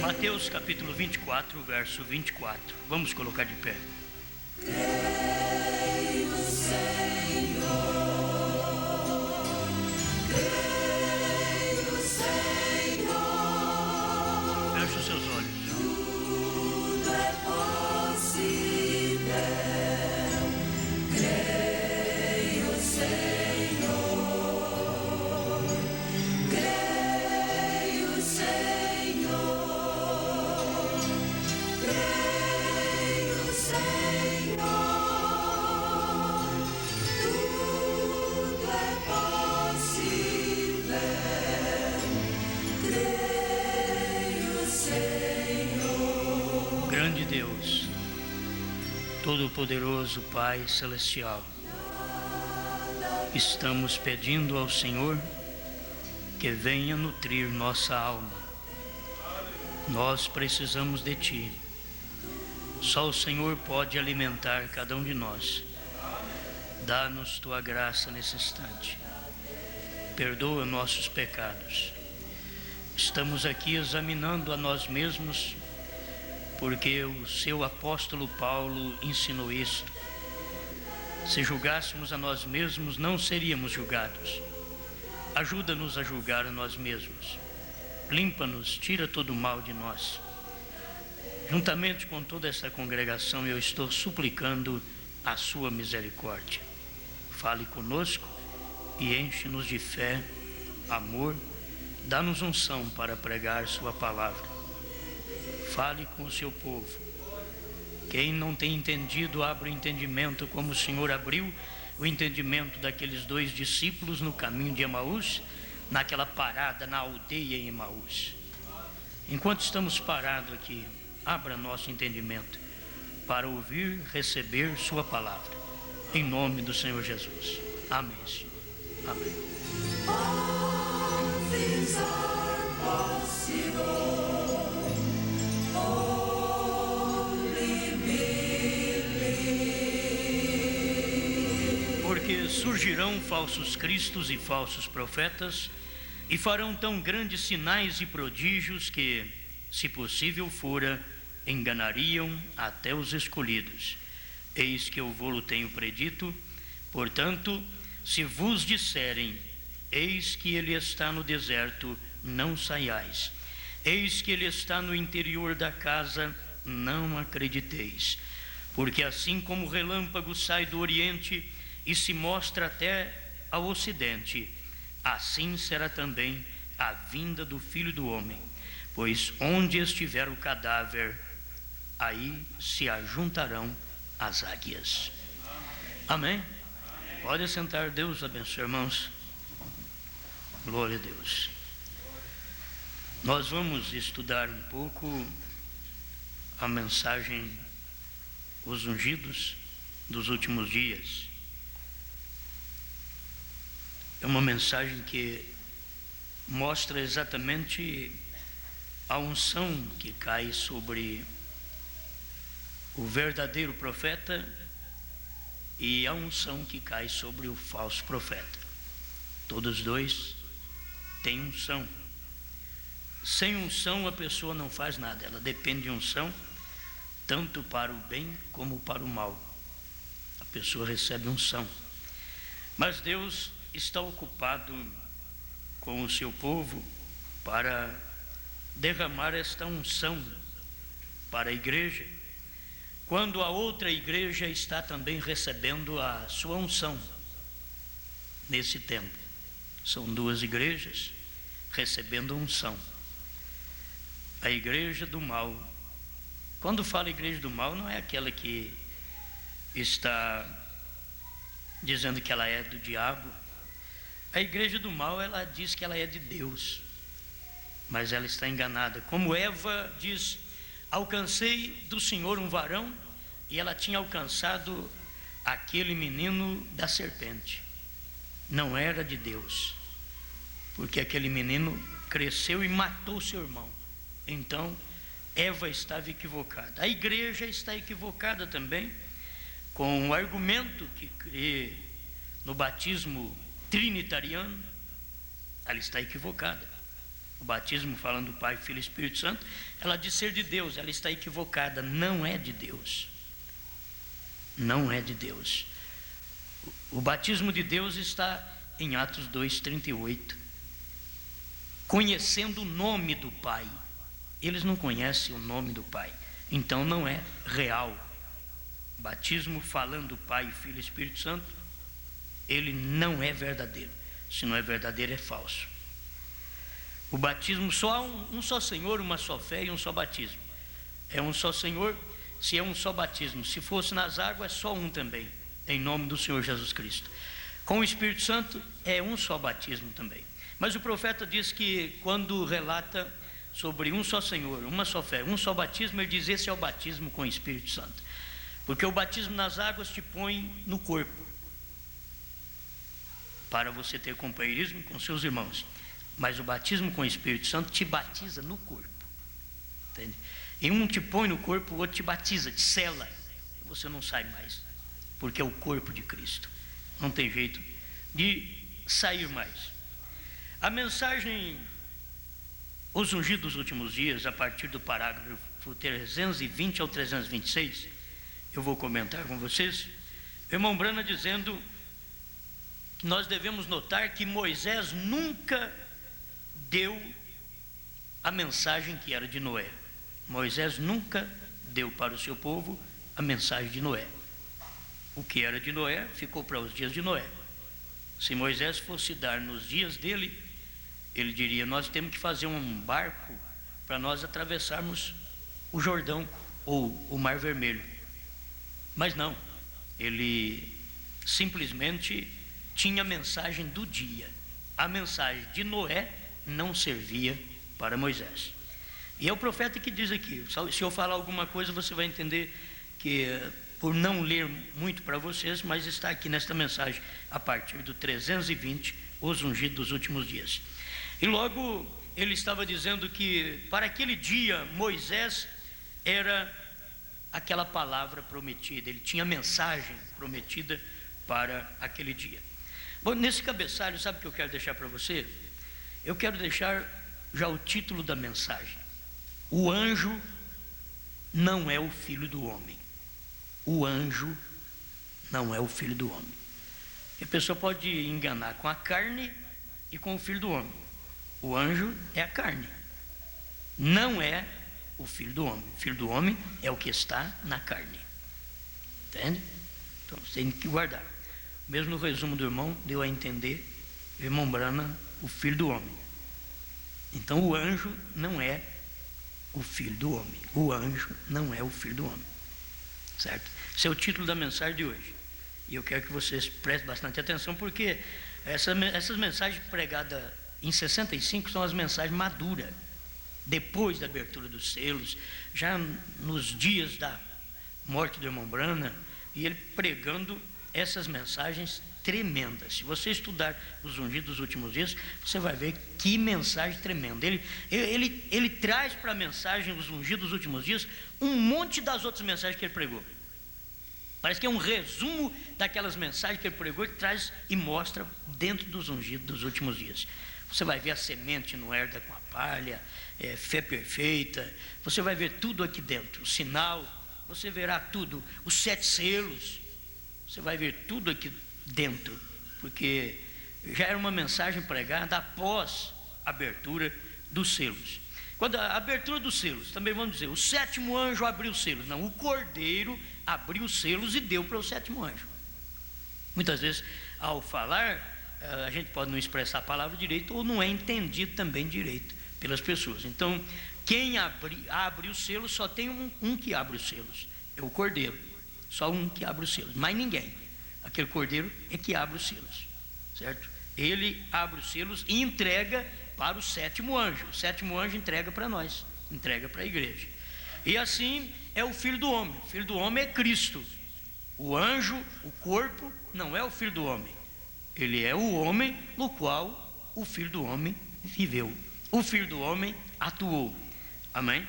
Mateus capítulo 24, verso 24. Vamos colocar de pé. Creio, Senhor, creio, Senhor. Feche os seus olhos. Tudo é possível. Creio, Senhor, creio, Senhor. Creio, Senhor, tudo é possível. Creio, Senhor. Grande Deus, Todo-Poderoso Pai Celestial, estamos pedindo ao Senhor que venha nutrir nossa alma. Nós precisamos de Ti. Só o Senhor pode alimentar cada um de nós. Dá-nos Tua graça nesse instante. Perdoa nossos pecados. Estamos aqui examinando a nós mesmos, porque o seu apóstolo Paulo ensinou isto. Se julgássemos a nós mesmos, não seríamos julgados. Ajuda-nos a julgar a nós mesmos. Limpa-nos, tira todo o mal de nós. Juntamente com toda essa congregação, eu estou suplicando a sua misericórdia. Fale conosco e enche-nos de fé, amor, dá-nos unção para pregar sua palavra. Fale com o seu povo. Quem não tem entendido, abra o entendimento, como o Senhor abriu o entendimento daqueles 2 discípulos no caminho de Emaús, naquela parada na aldeia em Emaús. Enquanto estamos parados aqui, abra nosso entendimento para ouvir, receber sua palavra. Em nome do Senhor Jesus. Amém, Senhor. Amém. All things are possible. Only believe. Porque surgirão falsos cristos e falsos profetas, e farão tão grandes sinais e prodígios que, se possível fora, enganariam até os escolhidos. Eis que eu vou-lo tenho predito. Portanto, se vos disserem, eis que ele está no deserto, não saiais. Eis que ele está no interior da casa, não acrediteis. Porque assim como o relâmpago sai do oriente e se mostra até ao ocidente, assim será também a vinda do Filho do Homem. Pois onde estiver o cadáver, aí se ajuntarão as águias. Amém? Pode sentar, Deus abençoe, irmãos. Glória a Deus. Nós vamos estudar um pouco a mensagem, os ungidos dos últimos dias. É uma mensagem que mostra exatamente a unção que cai sobre o verdadeiro profeta e a unção que cai sobre o falso profeta. Todos os dois têm unção. Sem unção a pessoa não faz nada, ela depende de unção tanto para o bem como para o mal. A pessoa recebe unção. Mas Deus está ocupado com o seu povo para derramar esta unção para a igreja, quando a outra igreja está também recebendo a sua unção nesse tempo. São 2 igrejas recebendo unção. A igreja do mal. Quando fala igreja do mal, não é aquela que está dizendo que ela é do diabo, A igreja do mal, ela diz que ela é de Deus, mas ela está enganada. Como Eva diz: alcancei do Senhor um varão, e ela tinha alcançado aquele menino da serpente. Não era de Deus, porque aquele menino cresceu e matou seu irmão. Então Eva estava equivocada. A igreja está equivocada também, com o argumento que crê no batismo trinitariano. Ela está equivocada. O batismo falando do Pai, Filho e Espírito Santo, ela diz ser de Deus. Ela está equivocada, não é de Deus. Não é de Deus. O batismo de Deus está em Atos 2:38. Conhecendo o nome do Pai. Eles não conhecem o nome do Pai, então não é real. Batismo falando do Pai, Filho e Espírito Santo, ele não é verdadeiro. Se não é verdadeiro, é falso. O batismo só há um só Senhor, uma só fé e um só batismo. É um só Senhor, se é um só batismo. Se fosse nas águas, é só um também, em nome do Senhor Jesus Cristo. Com o Espírito Santo, é um só batismo também. Mas o profeta diz que, quando relata sobre um só Senhor, uma só fé, um só batismo, ele diz: esse é o batismo com o Espírito Santo. Porque o batismo nas águas te põe no corpo, para você ter companheirismo com seus irmãos. Mas o batismo com o Espírito Santo te batiza no corpo, entende? E um te põe no corpo, o outro te batiza, te sela. Você não sai mais, porque é o corpo de Cristo. Não tem jeito de sair mais. A mensagem Os Ungidos dos Últimos Dias, a partir do parágrafo 320 ao 326, eu vou comentar com vocês. O irmão Brana dizendo que nós devemos notar que Moisés nunca deu a mensagem que era de Noé. Moisés nunca deu para o seu povo a mensagem de Noé. O que era de Noé ficou para os dias de Noé. Se Moisés fosse dar nos dias dele, ele diria: nós temos que fazer um barco para nós atravessarmos o Jordão ou o Mar Vermelho. Mas não, ele simplesmente tinha a mensagem do dia. A mensagem de Noé não servia para Moisés. E é o profeta que diz aqui. Se eu falar alguma coisa, você vai entender que, por não ler muito para vocês, mas está aqui nesta mensagem, a partir do 320, Os Ungidos dos Últimos Dias. E logo ele estava dizendo que para aquele dia Moisés era aquela palavra prometida, ele tinha mensagem prometida para aquele dia. Bom, nesse cabeçalho, sabe o que eu quero deixar para você? Eu quero deixar já o título da mensagem: o anjo não é o filho do homem. O anjo não é o filho do homem. E a pessoa pode enganar com a carne e com o filho do homem. O anjo é a carne, não é o filho do homem. O filho do homem é o que está na carne, entende? Então você tem que guardar. Mesmo no resumo do irmão, deu a entender, o irmão Brana, o filho do homem. Então o anjo não é o filho do homem. O anjo não é o filho do homem, certo? Esse é o título da mensagem de hoje. E eu quero que vocês prestem bastante atenção, porque essas mensagens pregadas em 65 são as mensagens maduras, depois da abertura dos selos, já nos dias da morte do irmão Brana, e ele pregando essas mensagens tremendas. Se você estudar Os Ungidos dos Últimos Dias, você vai ver que mensagem tremenda. Ele traz para a mensagem Os Ungidos dos Últimos Dias um monte das outras mensagens que ele pregou. Parece que é um resumo daquelas mensagens que ele pregou, ele traz e mostra dentro dos Ungidos dos Últimos Dias. Você vai ver a semente não herda com a palha, fé perfeita, você vai ver tudo aqui dentro, o sinal, você verá tudo, os 7 selos, você vai ver tudo aqui dentro, porque já era uma mensagem pregada após a abertura dos selos. Quando a abertura dos selos, também vamos dizer, o 7º anjo abriu os selos. Não, o Cordeiro abriu os selos e deu para o 7º anjo. Muitas vezes, ao falar, a gente pode não expressar a palavra direito, ou não é entendido também direito pelas pessoas. Então, quem abre os selos, só tem um que abre os selos, é o Cordeiro. Só um que abre os selos, mais ninguém. Aquele Cordeiro é que abre os selos, certo? ele abre os selos e entrega para o sétimo anjo. O sétimo anjo entrega para nós, entrega para a igreja. E assim é o Filho do Homem. O Filho do Homem é Cristo. O anjo, o corpo, não é o Filho do Homem. Ele é o homem no qual o Filho do Homem viveu. O Filho do Homem atuou. Amém?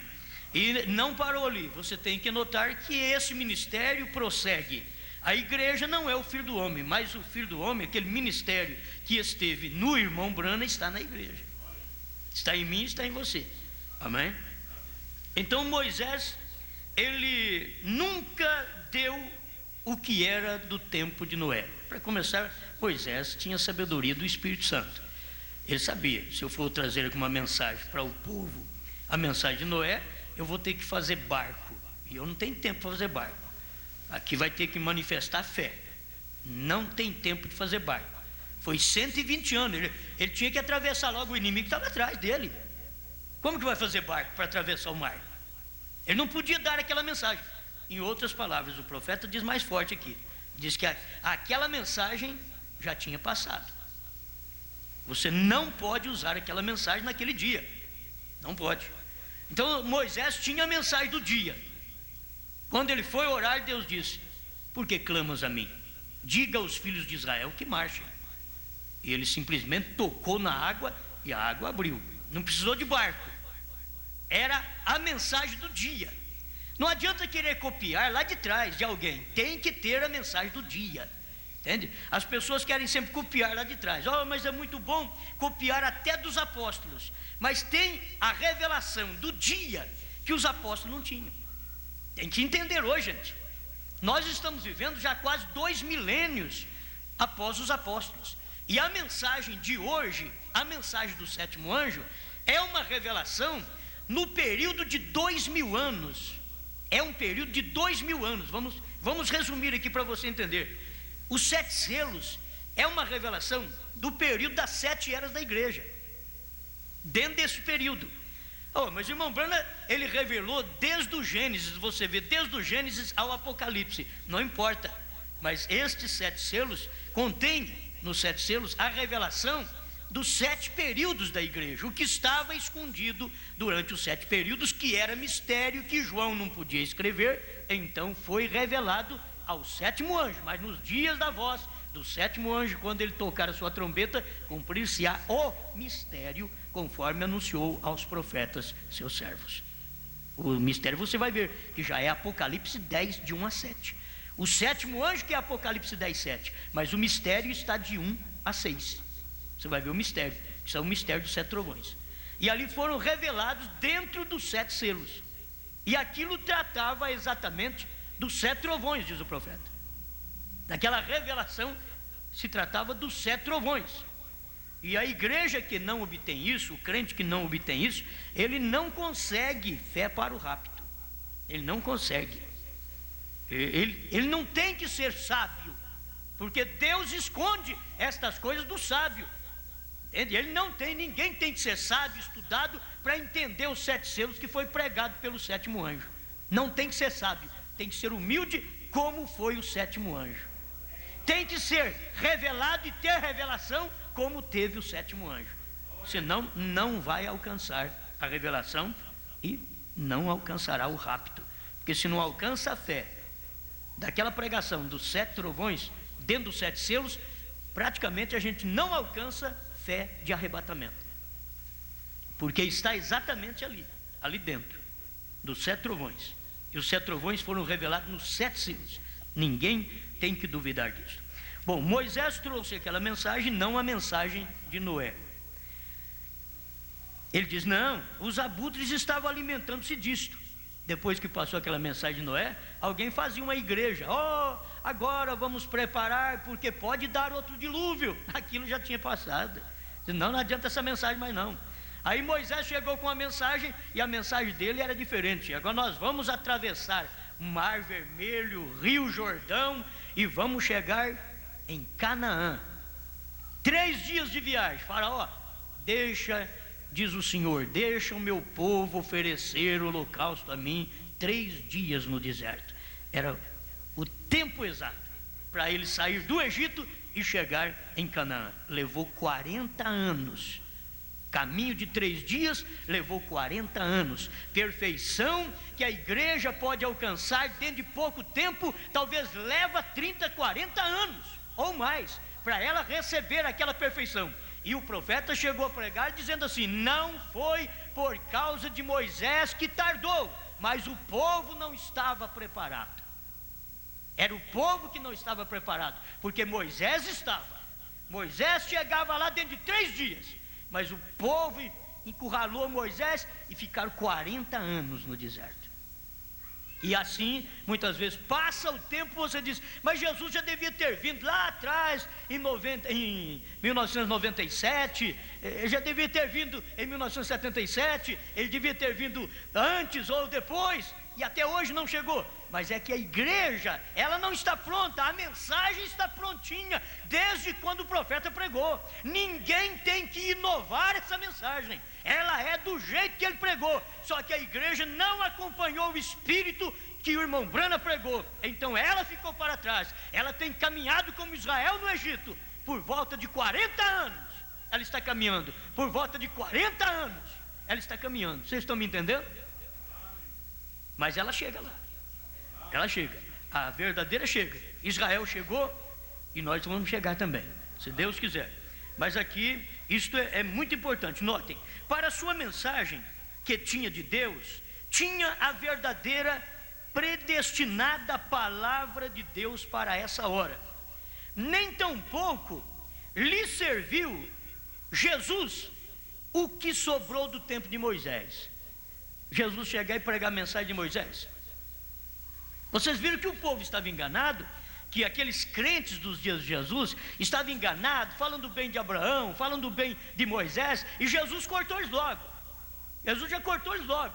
E não parou ali. Você tem que notar que esse ministério prossegue. A igreja não é o Filho do Homem, mas o Filho do Homem, aquele ministério que esteve no irmão Branham, está na igreja. Está em mim, está em você. Amém? Então Moisés, ele nunca deu o que era do tempo de Noé. Para começar, Moisés tinha sabedoria do Espírito Santo. Ele sabia, se eu for trazer uma mensagem para o povo, a mensagem de Noé, eu vou ter que fazer barco. E eu não tenho tempo para fazer barco. Aqui vai ter que manifestar fé. Não tem tempo de fazer barco. Foi 120 anos. Ele tinha que atravessar logo, o inimigo estava atrás dele. Como que vai fazer barco para atravessar o mar? Ele não podia dar aquela mensagem. Em outras palavras, o profeta diz mais forte aqui. Diz que aquela mensagem já tinha passado. Você não pode usar aquela mensagem naquele dia. Não pode. Então Moisés tinha a mensagem do dia. Quando ele foi orar, Deus disse: por que clamas a mim? Diga aos filhos de Israel que marchem. E ele simplesmente tocou na água e a água abriu. Não precisou de barco. Era a mensagem do dia. Não adianta querer copiar lá de trás de alguém. Tem que ter a mensagem do dia. Entende? As pessoas querem sempre copiar lá de trás. Oh, mas é muito bom copiar até dos apóstolos. Mas tem a revelação do dia que os apóstolos não tinham. Tem que entender hoje, gente. Nós estamos vivendo já quase 2 milênios após os apóstolos. E a mensagem de hoje, a mensagem do sétimo anjo, é uma revelação no período de 2000 anos. É um período de 2000 anos. Vamos resumir aqui para você entender. Os 7 selos é uma revelação do período das 7 eras da igreja. Dentro desse período. Oh, mas o irmão Branham, ele revelou desde o Gênesis, você vê, desde o Gênesis ao Apocalipse. Não importa. Mas estes 7 selos contêm nos 7 selos a revelação dos 7 períodos da igreja, o que estava escondido durante os 7 períodos, que era mistério, que João não podia escrever, então foi revelado ao sétimo anjo. Mas nos dias da voz do sétimo anjo, quando ele tocar a sua trombeta, cumprir-se-á o mistério, conforme anunciou aos profetas, seus servos. O mistério você vai ver, que já é Apocalipse 10, de 1 a 7. O sétimo anjo que é Apocalipse 10, 7, mas o mistério está de 1 a 6. Você vai ver o mistério, que é o mistério dos 7 trovões. E ali foram revelados dentro dos 7 selos. E aquilo tratava exatamente dos 7 trovões, diz o profeta. Daquela revelação se tratava dos 7 trovões. E a igreja que não obtém isso, o crente que não obtém isso, ele não consegue fé para o rapto. Ele não consegue. Ele não tem que ser sábio, porque Deus esconde estas coisas do sábio. Entende? Ele não tem, ninguém tem que ser sábio, estudado, para entender os 7 selos que foi pregado pelo sétimo anjo. Não tem que ser sábio, tem que ser humilde, como foi o sétimo anjo. Tem que ser revelado e ter revelação, como teve o sétimo anjo. Senão não vai alcançar a revelação e não alcançará o rapto. Porque se não alcança a fé daquela pregação dos 7 trovões, dentro dos 7 selos, praticamente a gente não alcança fé de arrebatamento, porque está exatamente ali dentro dos 7 trovões. E os 7 trovões foram revelados nos 7 selos. Ninguém tem que duvidar disso. Bom, Moisés trouxe aquela mensagem, não a mensagem de Noé. Ele diz: não, os abutres estavam alimentando-se disto. Depois que passou aquela mensagem de Noé, alguém fazia uma igreja. Oh, agora vamos preparar, porque pode dar outro dilúvio. Aquilo já tinha passado. Não adianta essa mensagem mais não. Aí Moisés chegou com a mensagem, e a mensagem dele era diferente. Agora nós vamos atravessar o Mar Vermelho, Rio Jordão, e vamos chegar em Canaã. 3 dias de viagem. Faraó, deixa, diz o Senhor, deixa o meu povo oferecer o holocausto a mim 3 dias no deserto. Era o tempo exato para ele sair do Egito e chegar em Canaã. Levou 40 anos. Caminho de 3 dias levou 40 anos. Perfeição que a igreja pode alcançar dentro de pouco tempo, talvez leva 30, 40 anos ou mais, para ela receber aquela perfeição. E o profeta chegou a pregar dizendo assim: não foi por causa de Moisés que tardou, mas o povo não estava preparado. Era o povo que não estava preparado, porque Moisés estava. Moisés chegava lá dentro de 3 dias, mas o povo encurralou Moisés e ficaram 40 anos no deserto. E assim, muitas vezes, passa o tempo, você diz: mas Jesus já devia ter vindo lá atrás, em 1997, já devia ter vindo em 1977, ele devia ter vindo antes ou depois, e até hoje não chegou. Mas é que a igreja, ela não está pronta, a mensagem está prontinha, desde quando o profeta pregou. Ninguém tem que inovar essa mensagem, ela é do jeito que ele pregou, só que a igreja não acompanhou o espírito que o irmão Brana pregou, então ela ficou para trás. Ela tem caminhado como Israel no Egito, por volta de 40 anos, ela está caminhando, por volta de 40 anos, ela está caminhando, vocês estão me entendendo? Mas ela chega lá. Ela chega, a verdadeira chega. Israel chegou e nós vamos chegar também, se Deus quiser. Mas aqui, isto é muito importante. Notem, para a sua mensagem que tinha de Deus, tinha a verdadeira predestinada palavra de Deus para essa hora. Nem tampouco lhe serviu Jesus o que sobrou do tempo de Moisés. Jesus chegar e pregar a mensagem de Moisés. Vocês viram que o povo estava enganado, que aqueles crentes dos dias de Jesus estavam enganados, falando bem de Abraão, falando bem de Moisés, e Jesus cortou eles logo. Jesus já cortou eles logo.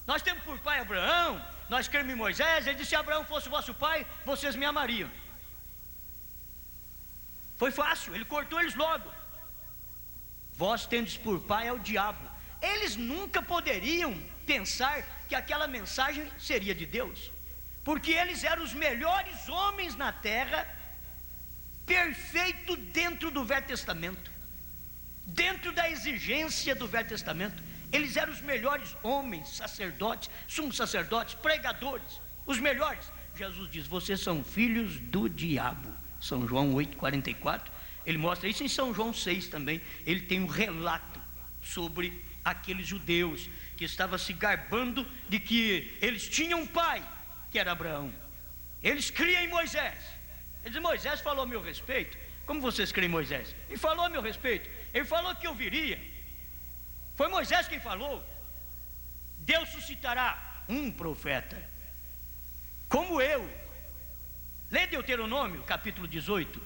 Nós temos por pai Abraão, nós cremos em Moisés. Ele disse: se Abraão fosse vosso pai, vocês me amariam. Foi fácil, ele cortou eles logo. Vós tendes por pai é o diabo. Eles nunca poderiam pensar que aquela mensagem seria de Deus, porque eles eram os melhores homens na terra, perfeito dentro do Velho Testamento, dentro da exigência do Velho Testamento. Eles eram os melhores homens, sacerdotes, sumos sacerdotes, pregadores, os melhores. Jesus diz: vocês são filhos do diabo. São João 8,44. Ele mostra isso em São João 6 também. Ele tem um relato sobre aqueles judeus que estavam se gabando de que eles tinham um pai, que era Abraão. Eles criam em Moisés. Eles dizem: Moisés falou a meu respeito. Como vocês creem em Moisés? Ele falou a meu respeito, ele falou que eu viria. Foi Moisés quem falou. Deus suscitará um profeta como eu. Lê Deuteronômio capítulo 18,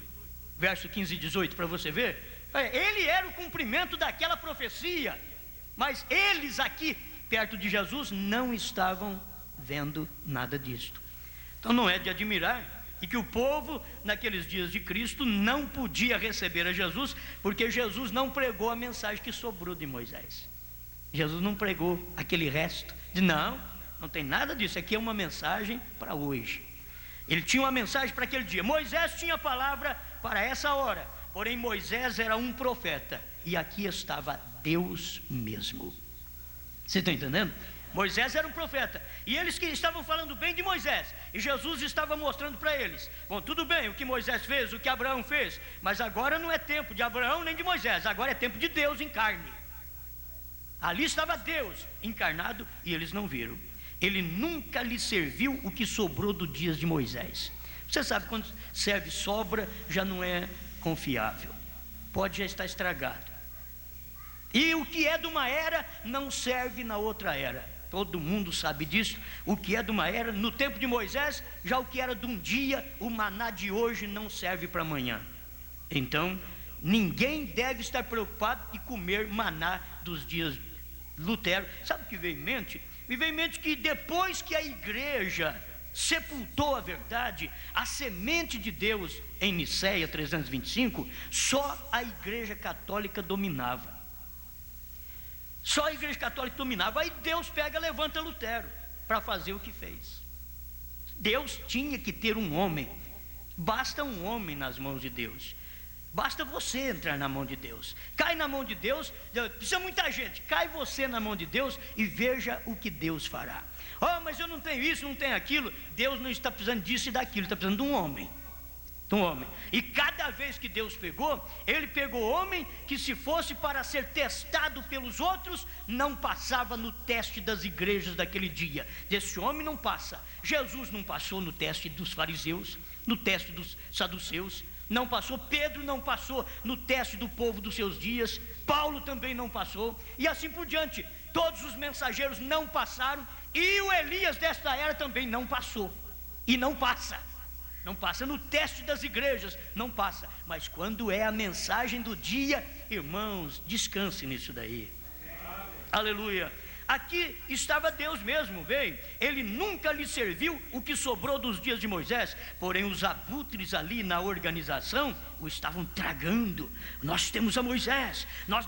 verso 15 e 18, para você ver. Ele era o cumprimento daquela profecia, mas eles aqui perto de Jesus não estavam vendo nada disto. Então não é de admirar e que o povo naqueles dias de Cristo não podia receber a Jesus, porque Jesus não pregou a mensagem que sobrou de Moisés. Jesus não pregou aquele resto. Não tem nada disso. Aqui é uma mensagem para hoje. Ele tinha uma mensagem para aquele dia. Moisés tinha a palavra para essa hora, porém Moisés era um profeta, e aqui estava Deus mesmo. Você está entendendo? Moisés era um profeta, e eles que estavam falando bem de Moisés, e Jesus estava mostrando para eles: bom, tudo bem, o que Moisés fez, o que Abraão fez, mas agora não é tempo de Abraão nem de Moisés, agora é tempo de Deus em carne. Ali estava Deus encarnado, e eles não viram. Ele nunca lhe serviu o que sobrou dos dias de Moisés. Você sabe, quando serve sobra, já não é confiável, pode já estar estragado. E o que é de uma era não serve na outra era. Todo mundo sabe disso. O que é de uma era, no tempo de Moisés, já o que era de um dia, o maná de hoje não serve para amanhã. Então, ninguém deve estar preocupado em comer maná dos dias de Lutero. Sabe o que veio em mente? Me veio em mente que depois que a igreja sepultou a verdade, a semente de Deus em Niceia 325, só a igreja católica dominava. Só a igreja católica dominava. Aí Deus levanta Lutero para fazer o que fez. Deus tinha que ter um homem Basta um homem nas mãos de Deus. Basta você entrar na mão de Deus. Cai na mão de Deus, precisa muita gente. Cai você na mão de Deus e veja o que Deus fará. Oh, mas eu não tenho isso, não tenho aquilo. Deus não está precisando disso e daquilo, está precisando de um homem. E cada vez que Deus pegou, Ele pegou homem que, se fosse para ser testado pelos outros, não passava no teste das igrejas daquele dia. Esse homem não passa. Jesus não passou no teste dos fariseus, no teste dos saduceus, não passou. Pedro não passou no teste do povo dos seus dias. Paulo também não passou, e assim por diante. Todos os mensageiros não passaram, e o Elias desta era também não passou, e não passa. Não passa no teste das igrejas, não passa. Mas quando é a mensagem do dia, irmãos, descanse nisso daí. Aleluia. Aqui estava Deus mesmo, veio. Ele nunca lhe serviu o que sobrou dos dias de Moisés. Porém os abutres ali na organização o estavam tragando. Nós temos a Moisés, nós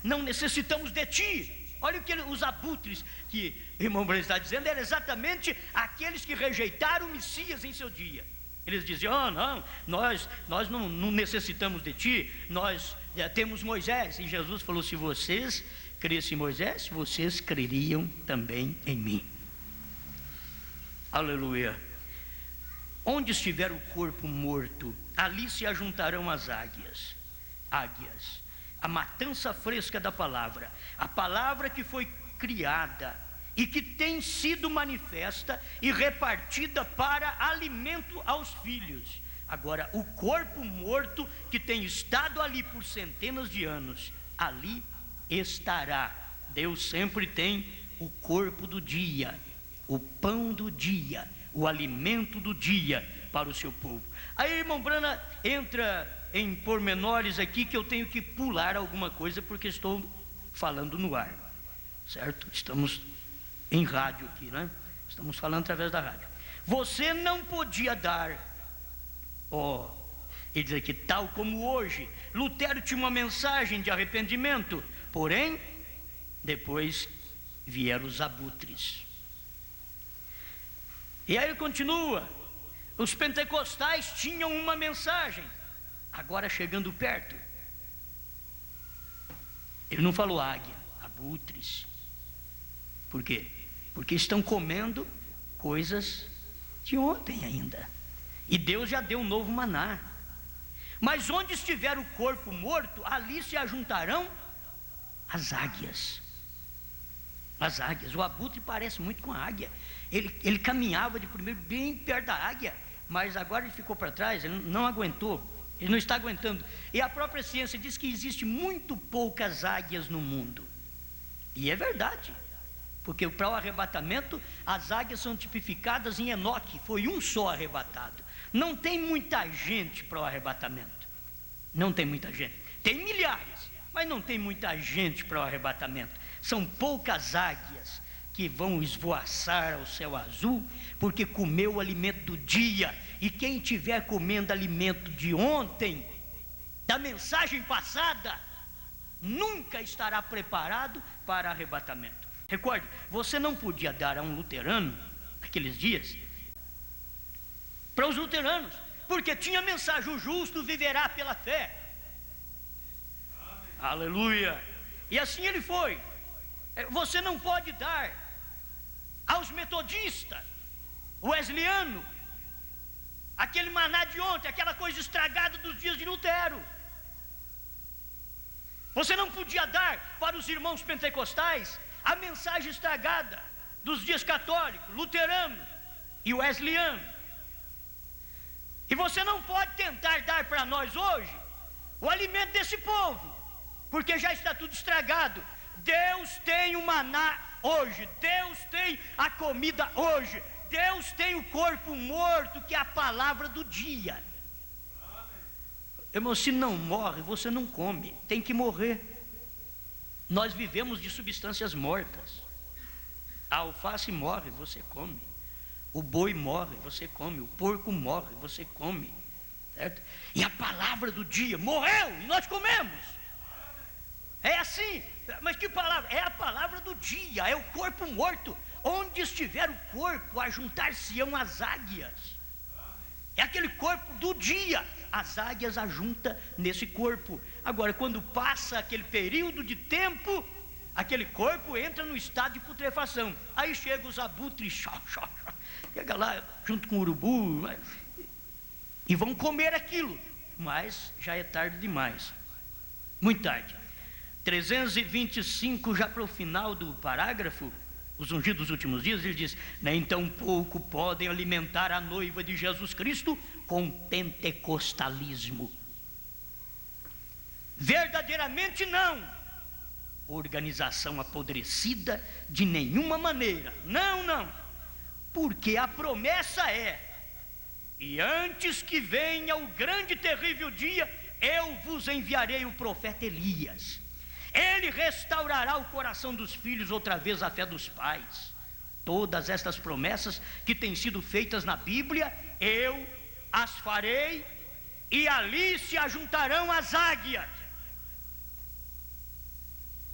não necessitamos de ti. Olha o que os abutres, que o irmão Branham está dizendo, eram exatamente aqueles que rejeitaram o Messias em seu dia. Eles diziam: oh, não, nós não necessitamos de ti, nós temos Moisés. E Jesus falou: se vocês crescem em Moisés, vocês creriam também em mim. Aleluia. Onde estiver o corpo morto, ali se ajuntarão as águias. A matança fresca da palavra, a palavra que foi criada e que tem sido manifesta e repartida para alimento aos filhos. Agora, o corpo morto que tem estado ali por centenas de anos, ali estará. Deus sempre tem o corpo do dia, o pão do dia, o alimento do dia para o seu povo. Aí, irmão Branham entra em pormenores aqui que eu tenho que pular alguma coisa, porque estou falando no ar, certo? Estamos em rádio aqui, né? Estamos falando através da rádio. Você não podia dar, ele diz aqui, tal como hoje. Lutero tinha uma mensagem de arrependimento, porém, depois vieram os abutres. E aí ele continua: os pentecostais tinham uma mensagem, agora chegando perto, ele não falou águia, abutres. Por quê? Porque estão comendo coisas de ontem ainda, e Deus já deu um novo maná. Mas onde estiver o corpo morto, ali se ajuntarão as águias. As águias, o abutre parece muito com a águia. Ele caminhava de primeiro bem perto da águia, mas agora ele ficou para trás, ele não aguentou, ele não está aguentando. E a própria ciência diz que existe muito poucas águias no mundo, e é verdade, porque para o arrebatamento as águias são tipificadas em Enoque, foi um só arrebatado. Não tem muita gente para o arrebatamento, não tem muita gente, tem milhares, mas não tem muita gente para o arrebatamento. São poucas águias que vão esvoaçar ao céu azul, porque comeu o alimento do dia. E quem estiver comendo alimento de ontem, da mensagem passada, nunca estará preparado para arrebatamento. Recorde, você não podia dar a um luterano, naqueles dias, para os luteranos, porque tinha mensagem: o justo viverá pela fé. Amém. Aleluia. E assim ele foi. Você não pode dar aos metodistas, o wesleyano, aquele maná de ontem, aquela coisa estragada dos dias de Lutero. Você não podia dar para os irmãos pentecostais a mensagem estragada dos dias católicos, luterano e wesleyano. E você não pode tentar dar para nós hoje o alimento desse povo, porque já está tudo estragado. Deus tem o maná hoje, Deus tem a comida hoje, Deus tem o corpo morto, que é a palavra do dia. Irmão, se não morre, você não come, tem que morrer. Nós vivemos de substâncias mortas. A alface morre, você come. O boi morre, você come. O porco morre, você come, certo? E a palavra do dia morreu e nós comemos. É assim. Mas que palavra? É a palavra do dia, é o corpo morto. Onde estiver o corpo, ajuntar-se-ão as águias. É aquele corpo do dia. As águias ajuntam nesse corpo. Agora, quando passa aquele período de tempo, aquele corpo entra no estado de putrefação. Aí chegam os abutres, chega lá junto com o urubu, e vão comer aquilo. Mas já é tarde demais, muito tarde. 325, já para o final do parágrafo, os ungidos dos últimos dias, ele diz: nem tão pouco podem alimentar a noiva de Jesus Cristo com pentecostalismo. Verdadeiramente não. Organização apodrecida de nenhuma maneira. Não. Porque a promessa é: e antes que venha o grande e terrível dia, eu vos enviarei o profeta Elias. Ele restaurará o coração dos filhos outra vez à fé dos pais. Todas estas promessas que têm sido feitas na Bíblia, eu as farei, e ali se ajuntarão as águias.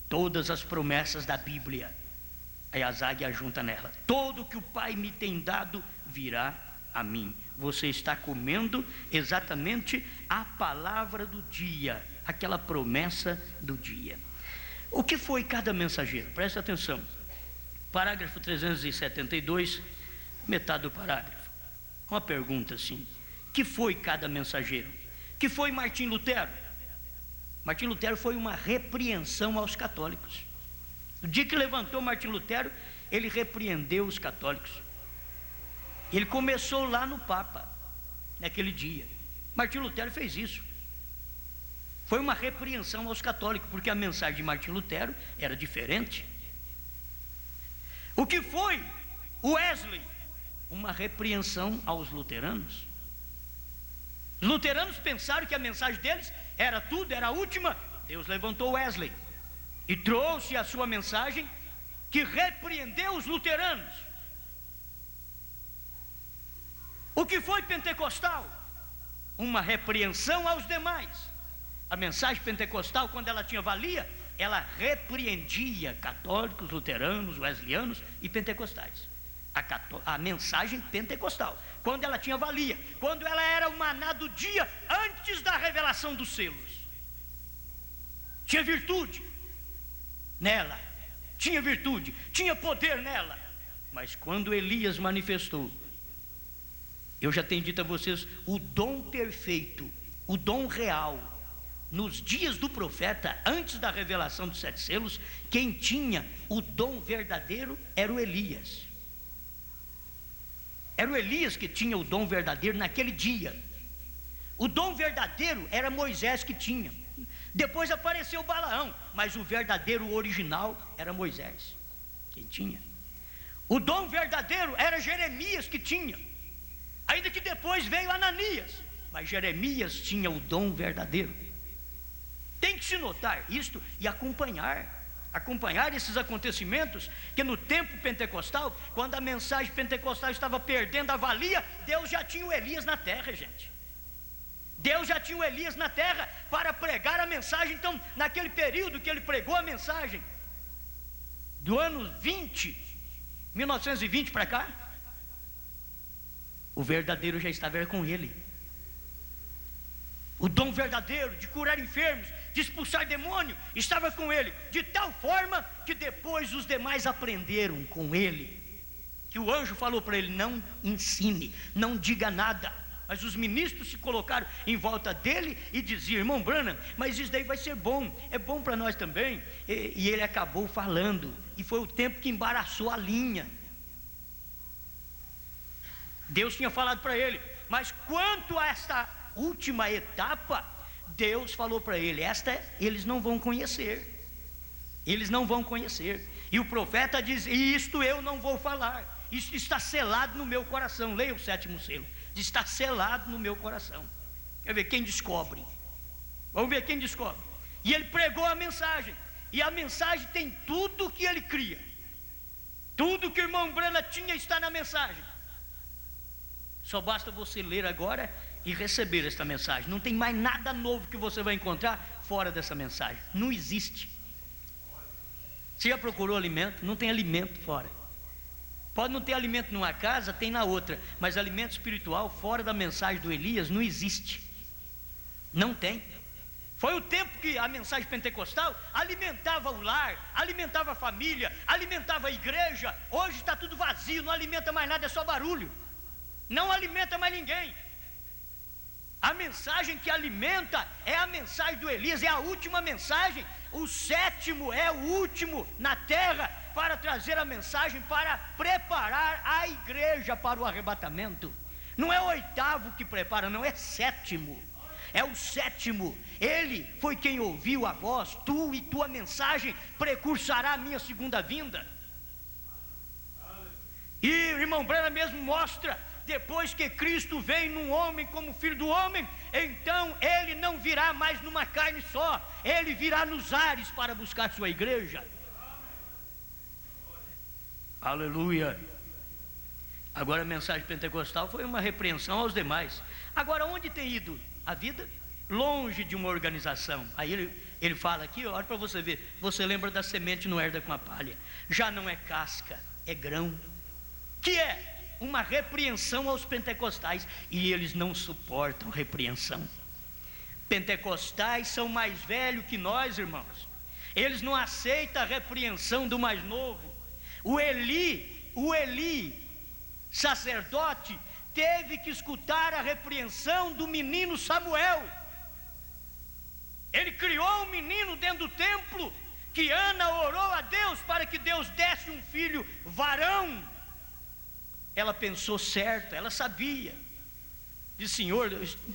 Todas as promessas da Bíblia, aí as águias juntam nela. Todo o que o Pai me tem dado virá a mim. Você está comendo exatamente a palavra do dia, aquela promessa do dia. O que foi cada mensageiro? Presta atenção. Parágrafo 372, metade do parágrafo. Uma pergunta assim: que foi cada mensageiro? Que foi Martim Lutero? Martim Lutero foi uma repreensão aos católicos. No dia que levantou Martim Lutero, ele repreendeu os católicos. Ele começou lá no Papa, naquele dia. Martim Lutero fez isso. Foi uma repreensão aos católicos, porque a mensagem de Martim Lutero era diferente. O que foi Wesley? Uma repreensão aos luteranos. Os luteranos pensaram que a mensagem deles era tudo, era a última. Deus levantou Wesley e trouxe a sua mensagem, que repreendeu os luteranos. O que foi pentecostal? Uma repreensão aos demais. A mensagem pentecostal, quando ela tinha valia, ela repreendia católicos, luteranos, wesleyanos e pentecostais. A mensagem pentecostal, quando ela tinha valia, quando ela era o maná do dia, antes da revelação dos selos, tinha virtude nela, tinha virtude, tinha poder nela. Mas quando Elias manifestou, eu já tenho dito a vocês, o dom perfeito, o dom real, nos dias do profeta, antes da revelação dos 7 selos, quem tinha o dom verdadeiro era o Elias. Era o Elias que tinha o dom verdadeiro naquele dia. O dom verdadeiro era Moisés que tinha. Depois apareceu Balaão, mas o verdadeiro original era Moisés, quem tinha. O dom verdadeiro era Jeremias que tinha, ainda que depois veio Ananias, mas Jeremias tinha o dom verdadeiro. Tem que se notar isto e acompanhar esses acontecimentos, que no tempo pentecostal, quando a mensagem pentecostal estava perdendo a valia, Deus já tinha o Elias na terra, gente. Deus já tinha o Elias na terra para pregar a mensagem. Então, naquele período que ele pregou a mensagem, do ano 1920 para cá, o verdadeiro já estava com ele. O dom verdadeiro de curar enfermos, de expulsar demônio, estava com ele, de tal forma que depois os demais aprenderam com ele, que o anjo falou para ele: não ensine, não diga nada. Mas os ministros se colocaram em volta dele e diziam: irmão Branham, mas isso daí vai ser bom, é bom para nós também. E ele acabou falando, e foi o tempo que embaraçou a linha. Deus tinha falado para ele, mas quanto a esta última etapa, Deus falou para ele: esta eles não vão conhecer, eles não vão conhecer. E o profeta diz: isto eu não vou falar, isso está selado no meu coração. Leia o 7º selo, está selado no meu coração. Quer ver quem descobre? Vamos ver quem descobre. E ele pregou a mensagem, e a mensagem tem tudo o que ele cria, tudo que o irmão Branham tinha está na mensagem. Só basta você ler agora e receber esta mensagem. Não tem mais nada novo que você vai encontrar fora dessa mensagem. Não existe. Você já procurou alimento? Não tem alimento fora. Pode não ter alimento numa casa, tem na outra, mas alimento espiritual fora da mensagem do Elias não existe. Não tem. Foi o tempo que a mensagem pentecostal alimentava o lar, alimentava a família, alimentava a igreja. Hoje está tudo vazio, não alimenta mais nada, é só barulho. Não alimenta mais ninguém. A mensagem que alimenta é a mensagem do Elias, é a última mensagem. O sétimo é o último na terra para trazer a mensagem, para preparar a igreja para o arrebatamento. Não é o oitavo que prepara, não, é sétimo. É o sétimo. Ele foi quem ouviu a voz: tu e tua mensagem precursará a minha segunda vinda. E o irmão Branham mesmo mostra: depois que Cristo vem num homem como filho do homem, então ele não virá mais numa carne só, ele virá nos ares para buscar sua igreja. Aleluia. Agora a mensagem pentecostal foi uma repreensão aos demais. Agora, onde tem ido a vida? Longe de uma organização. Aí ele fala aqui, olha para você ver. Você lembra da semente não herda com a palha? Já não é casca, é grão. Que é uma repreensão aos pentecostais. E eles não suportam repreensão. Pentecostais são mais velhos que nós, irmãos. Eles não aceitam a repreensão do mais novo. O Eli, sacerdote, teve que escutar a repreensão do menino Samuel. Ele criou um menino dentro do templo, que Ana orou a Deus para que Deus desse um filho varão. Ela pensou certo, ela sabia. Disse: Senhor,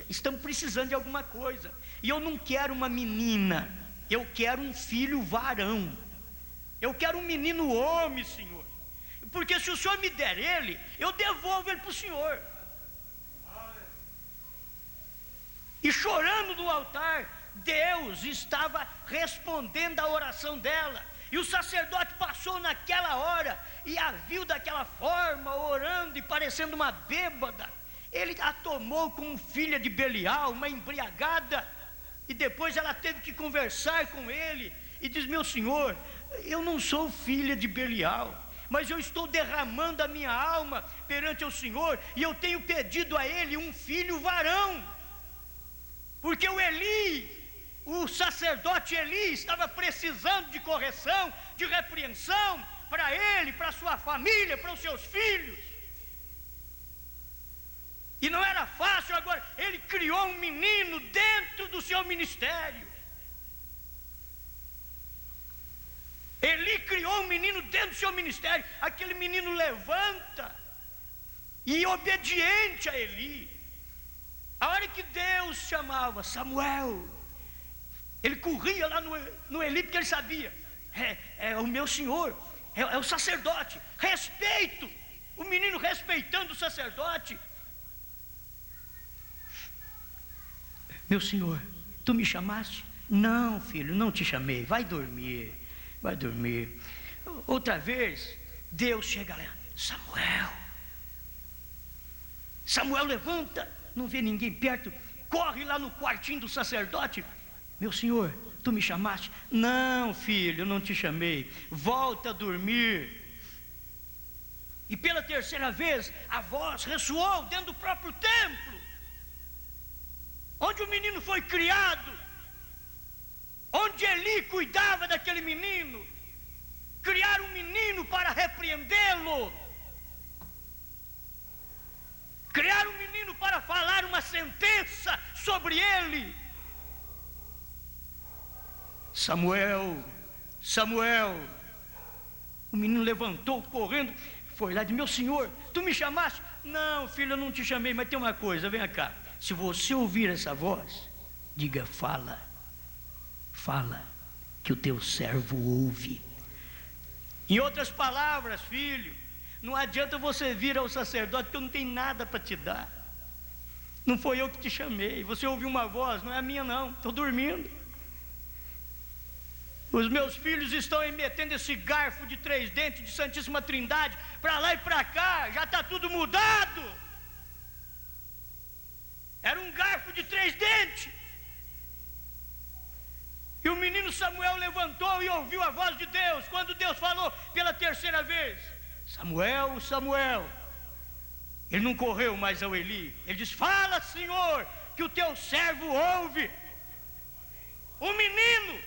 estamos precisando de alguma coisa, e eu não quero uma menina, eu quero um filho varão. Eu quero um menino homem, Senhor, porque se o Senhor me der ele, eu devolvo ele para o Senhor. E chorando no altar, Deus estava respondendo a oração dela. E o sacerdote passou naquela hora e a viu daquela forma, orando e parecendo uma bêbada. Ele a tomou como filha de Belial, uma embriagada. E depois ela teve que conversar com ele e diz: meu senhor, eu não sou filha de Belial, mas eu estou derramando a minha alma perante o Senhor, e eu tenho pedido a ele um filho varão, porque o sacerdote Eli estava precisando de correção, de repreensão para ele, para sua família, para os seus filhos. E não era fácil. Agora ele criou um menino dentro do seu ministério. Eli criou um menino dentro do seu ministério. Aquele menino levanta e obediente a Eli. A hora que Deus chamava Samuel, ele corria lá no Eli, porque ele sabia: é o meu senhor, é o sacerdote. Respeito. O menino respeitando o sacerdote. Meu senhor, tu me chamaste? Não, filho, não te chamei. Vai dormir. Vai dormir. Outra vez, Deus chega lá: Samuel levanta, não vê ninguém perto, corre lá no quartinho do sacerdote: meu senhor, tu me chamaste? Não, filho, não te chamei. Volta a dormir. E pela terceira vez, a voz ressoou dentro do próprio templo, onde o menino foi criado, onde Eli cuidava daquele menino. Criar um menino para repreendê-lo, criar um menino para falar uma sentença sobre ele. Samuel, o menino levantou correndo, foi lá e disse: meu senhor, tu me chamaste? Não, filho, eu não te chamei, mas tem uma coisa, vem cá. Se você ouvir essa voz, diga: fala, que o teu servo ouve. Em outras palavras, filho, não adianta você vir ao sacerdote, porque eu não tenho nada para te dar. Não foi eu que te chamei. Você ouviu uma voz, não é a minha não, estou dormindo. Os meus filhos estão aí metendo esse garfo de 3 dentes de Santíssima Trindade para lá e para cá, já está tudo mudado. Era um garfo de 3 dentes. E o menino Samuel levantou e ouviu a voz de Deus. Quando Deus falou pela terceira vez: Samuel, Samuel. Ele não correu mais ao Eli. Ele disse: fala, Senhor, que o teu servo ouve. O menino.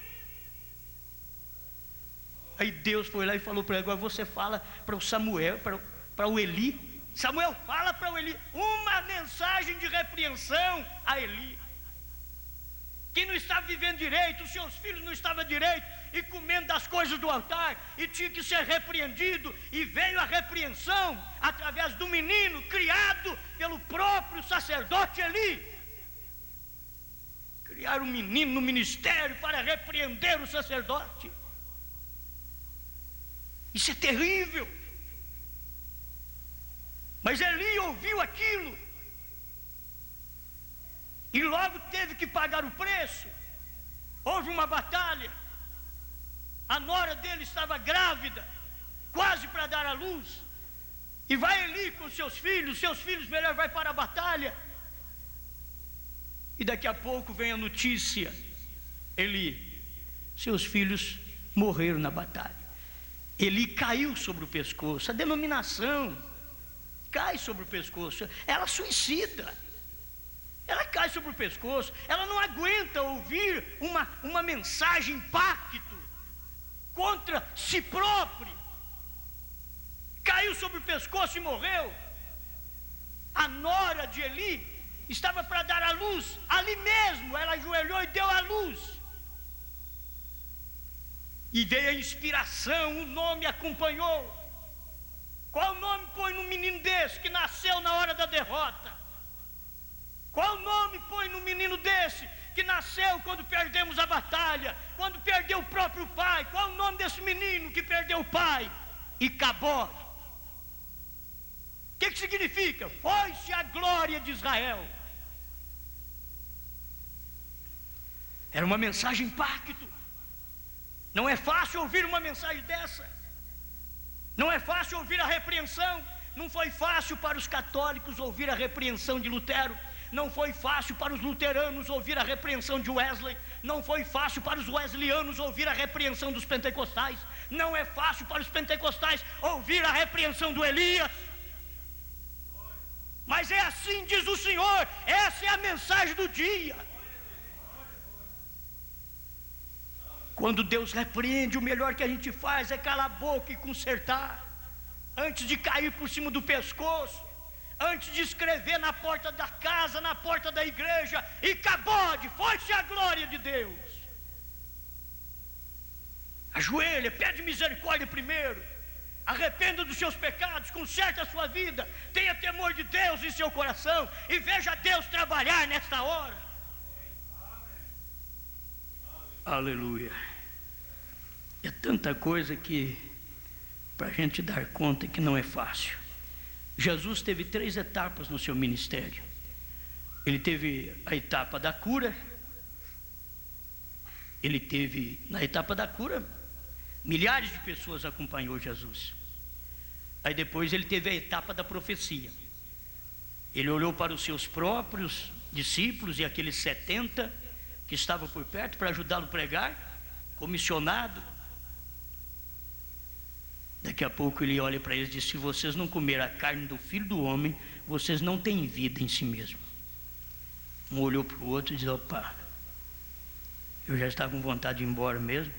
Aí Deus foi lá e falou para ele: agora você fala para o Samuel, para o Eli. Samuel, fala para o Eli uma mensagem de repreensão a Eli, que não estava vivendo direito, os seus filhos não estavam direito, e comendo das coisas do altar, e tinha que ser repreendido. E veio a repreensão através do menino criado pelo próprio sacerdote Eli. Criaram um menino no ministério para repreender o sacerdote. Isso é terrível. Mas Eli ouviu aquilo e logo teve que pagar o preço. Houve uma batalha. A nora dele estava grávida, quase para dar à luz. E vai Eli com seus filhos melhor vai para a batalha. E daqui a pouco vem a notícia: Eli, seus filhos morreram na batalha. Eli caiu sobre o pescoço. A denominação cai sobre o pescoço. Ela suicida. Ela cai sobre o pescoço. Ela não aguenta ouvir uma mensagem impacto contra si própria. Caiu sobre o pescoço e morreu. A nora de Eli estava para dar à luz. Ali mesmo ela ajoelhou e deu à luz. E veio a inspiração, o nome acompanhou. Qual nome põe num menino desse que nasceu na hora da derrota? Qual nome põe num menino desse que nasceu quando perdemos a batalha, quando perdeu o próprio pai? Qual o nome desse menino que perdeu o pai? Icabod. O que significa? Foi-se a glória de Israel. Era uma mensagem impacto. Não é fácil ouvir uma mensagem dessa. Não é fácil ouvir a repreensão. Não foi fácil para os católicos ouvir a repreensão de Lutero. Não foi fácil para os luteranos ouvir a repreensão de Wesley. Não foi fácil para os wesleyanos ouvir a repreensão dos pentecostais. Não é fácil para os pentecostais ouvir a repreensão do Elias. Mas é assim diz o Senhor. Essa é a mensagem do dia. Quando Deus repreende, o melhor que a gente faz é calar a boca e consertar, antes de cair por cima do pescoço, antes de escrever na porta da casa, na porta da igreja: Icabod, foi-se a glória de Deus. Ajoelha, pede misericórdia primeiro, arrependa dos seus pecados, conserte a sua vida, tenha temor de Deus em seu coração e veja Deus trabalhar nesta hora. Aleluia. É tanta coisa que para a gente dar conta que não é fácil. Jesus teve 3 etapas no seu ministério. Ele teve a etapa da cura. Ele teve, na etapa da cura, milhares de pessoas acompanhou Jesus. Aí depois ele teve a etapa da profecia. Ele olhou para os seus próprios discípulos e aqueles 70 que estavam por perto para ajudá-lo a pregar, comissionado. Daqui a pouco ele olha para eles e diz: se vocês não comerem a carne do Filho do Homem, vocês não têm vida em si mesmo. Um olhou para o outro e disse: opa, eu já estava com vontade de ir embora mesmo.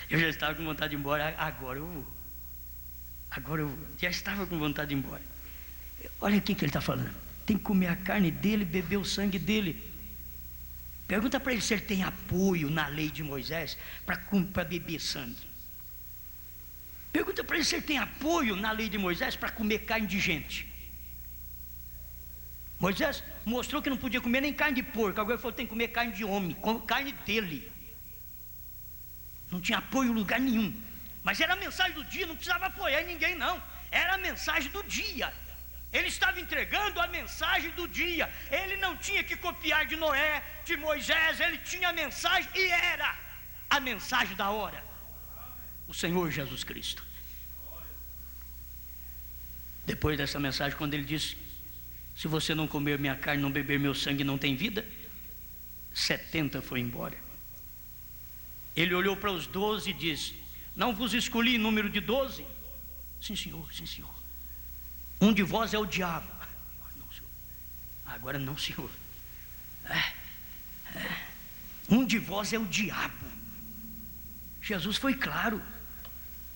Eu já estava com vontade de ir embora, agora eu vou. Agora eu vou. Já estava com vontade de ir embora. Olha aqui que ele está falando: tem que comer a carne dele, beber o sangue dele. Pergunta para ele se ele tem apoio na lei de Moisés para beber sangue. Pergunta para ele se ele tem apoio na lei de Moisés para comer carne de gente. Moisés mostrou que não podia comer nem carne de porco. Agora ele falou: tem que comer carne de homem, carne dele. Não tinha apoio em lugar nenhum. Mas era a mensagem do dia, não precisava apoiar ninguém não. Era a mensagem do dia. Ele estava entregando a mensagem do dia. Ele não tinha que copiar de Noé, de Moisés. Ele tinha a mensagem e era a mensagem da hora: o Senhor Jesus Cristo. Depois dessa mensagem, quando ele disse: se você não comer minha carne, não beber meu sangue, não tem vida, 70 foi embora. Ele olhou para os 12 e disse: não vos escolhi em número de 12 Sim, senhor, sim, senhor. Um de vós é o diabo. Não, senhor. Agora não, senhor. Um de vós é o diabo. Jesus foi claro.